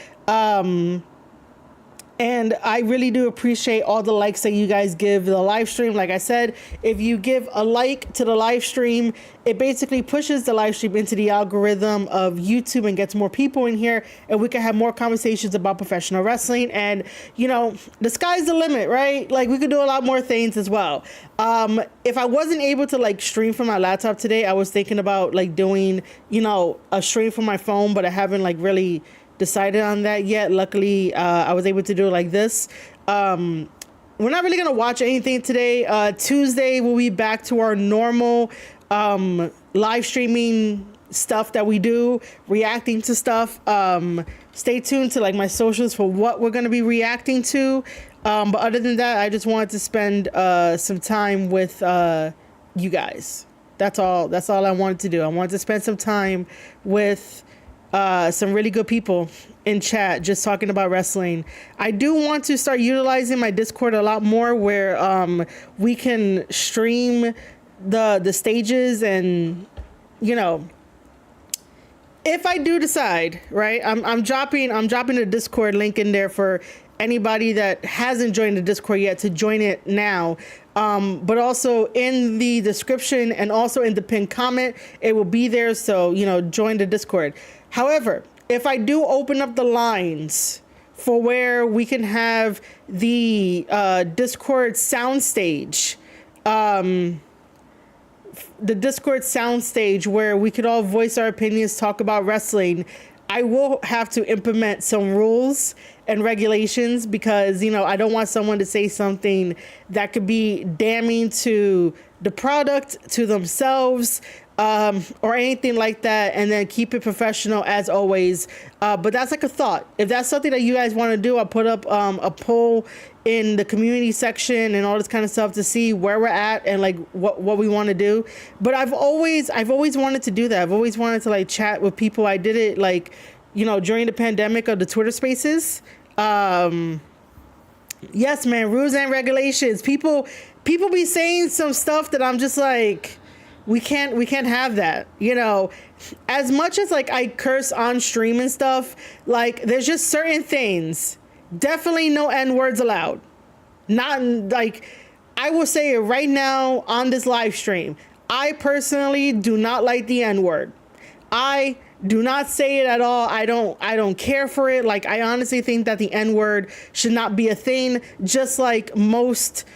And I really do appreciate all the likes that you guys give the live stream. Like I said, if you give a like to the live stream, it basically pushes the live stream into the algorithm of YouTube and gets more people in here, and we can have more conversations about professional wrestling. And, you know, the sky's the limit, right? Like, we could do a lot more things as well. If I wasn't able to like stream from my laptop today, I was thinking about like doing, you know, a stream from my phone, but I haven't like really decided on that yet. Luckily, I was able to do it like this. We're not really gonna watch anything today. Tuesday we'll be back to our normal live streaming stuff that we do, reacting to stuff. Stay tuned to like my socials for what we're gonna be reacting to. But other than that, I just wanted to spend some time with you guys. That's all I wanted to do. I wanted to spend some time with some really good people in chat just talking about wrestling. I do want to start utilizing my Discord a lot more, where we can stream the stages, and you know, if I do decide, right, I'm dropping the Discord link in there for anybody that hasn't joined the Discord yet to join it now. But also in the description and also in the pinned comment, it will be there. So, you know, join the Discord. However, if I do open up the lines for where we can have the Discord soundstage, where we could all voice our opinions, talk about wrestling, I will have to implement some rules and regulations, because, you know, I don't want someone to say something that could be damning to the product, to themselves, or anything like that, and then keep it professional as always. But that's like a thought. If that's something that you guys want to do, I'll put up a poll in the community section and all this kind of stuff to see where we're at and like what we want to do. But I've always wanted to do that. I've always wanted to like chat with people. I did it like, you know, during the pandemic of the Twitter Spaces. Yes, man, rules and regulations. People be saying some stuff that I'm just like, we can't have that, you know. As much as like I curse on stream and stuff, like there's just certain things, definitely no N words allowed. Not like, I will say it right now on this live stream, I personally do not like the N word. I do not say it at all. I don't care for it. Like, I honestly think that the N word should not be a thing, just like most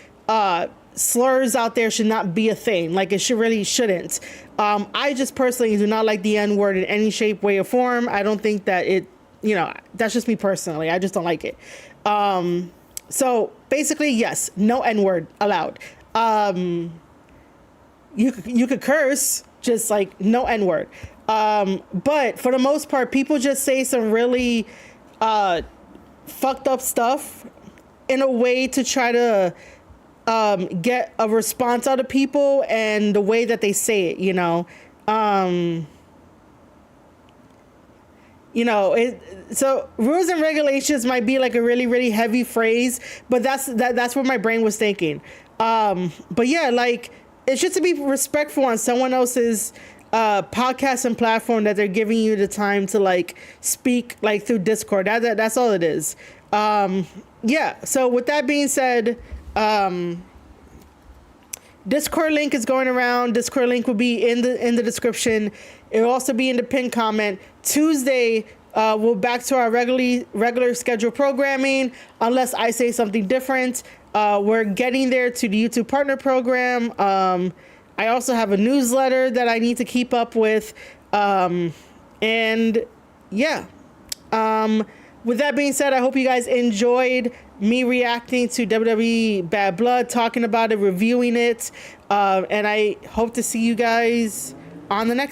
slurs out there should not be a thing. Like, it really shouldn't. I just personally do not like the N word in any shape, way, or form. I don't think that it, you know, that's just me personally. I just don't like it. So basically, yes, no N word allowed. You could curse, just like no N word. But for the most part, people just say some really fucked up stuff in a way to try to get a response out of people, and the way that they say it, you know. So rules and regulations might be like a really, really heavy phrase, but that's what my brain was thinking. But yeah, like, it's just to be respectful on someone else's podcast and platform that they're giving you the time to like speak like through Discord. That's all it is. Yeah. So with that being said, Discord link is going around. Discord link will be in the description. It'll also be in the pinned comment. Tuesday, we're back to our regular scheduled programming, unless I say something different. We're getting there to the YouTube Partner Program. I also have a newsletter that I need to keep up with. And yeah. With that being said, I hope you guys enjoyed me reacting to WWE Bad Blood, talking about it, reviewing it. And I hope to see you guys on the next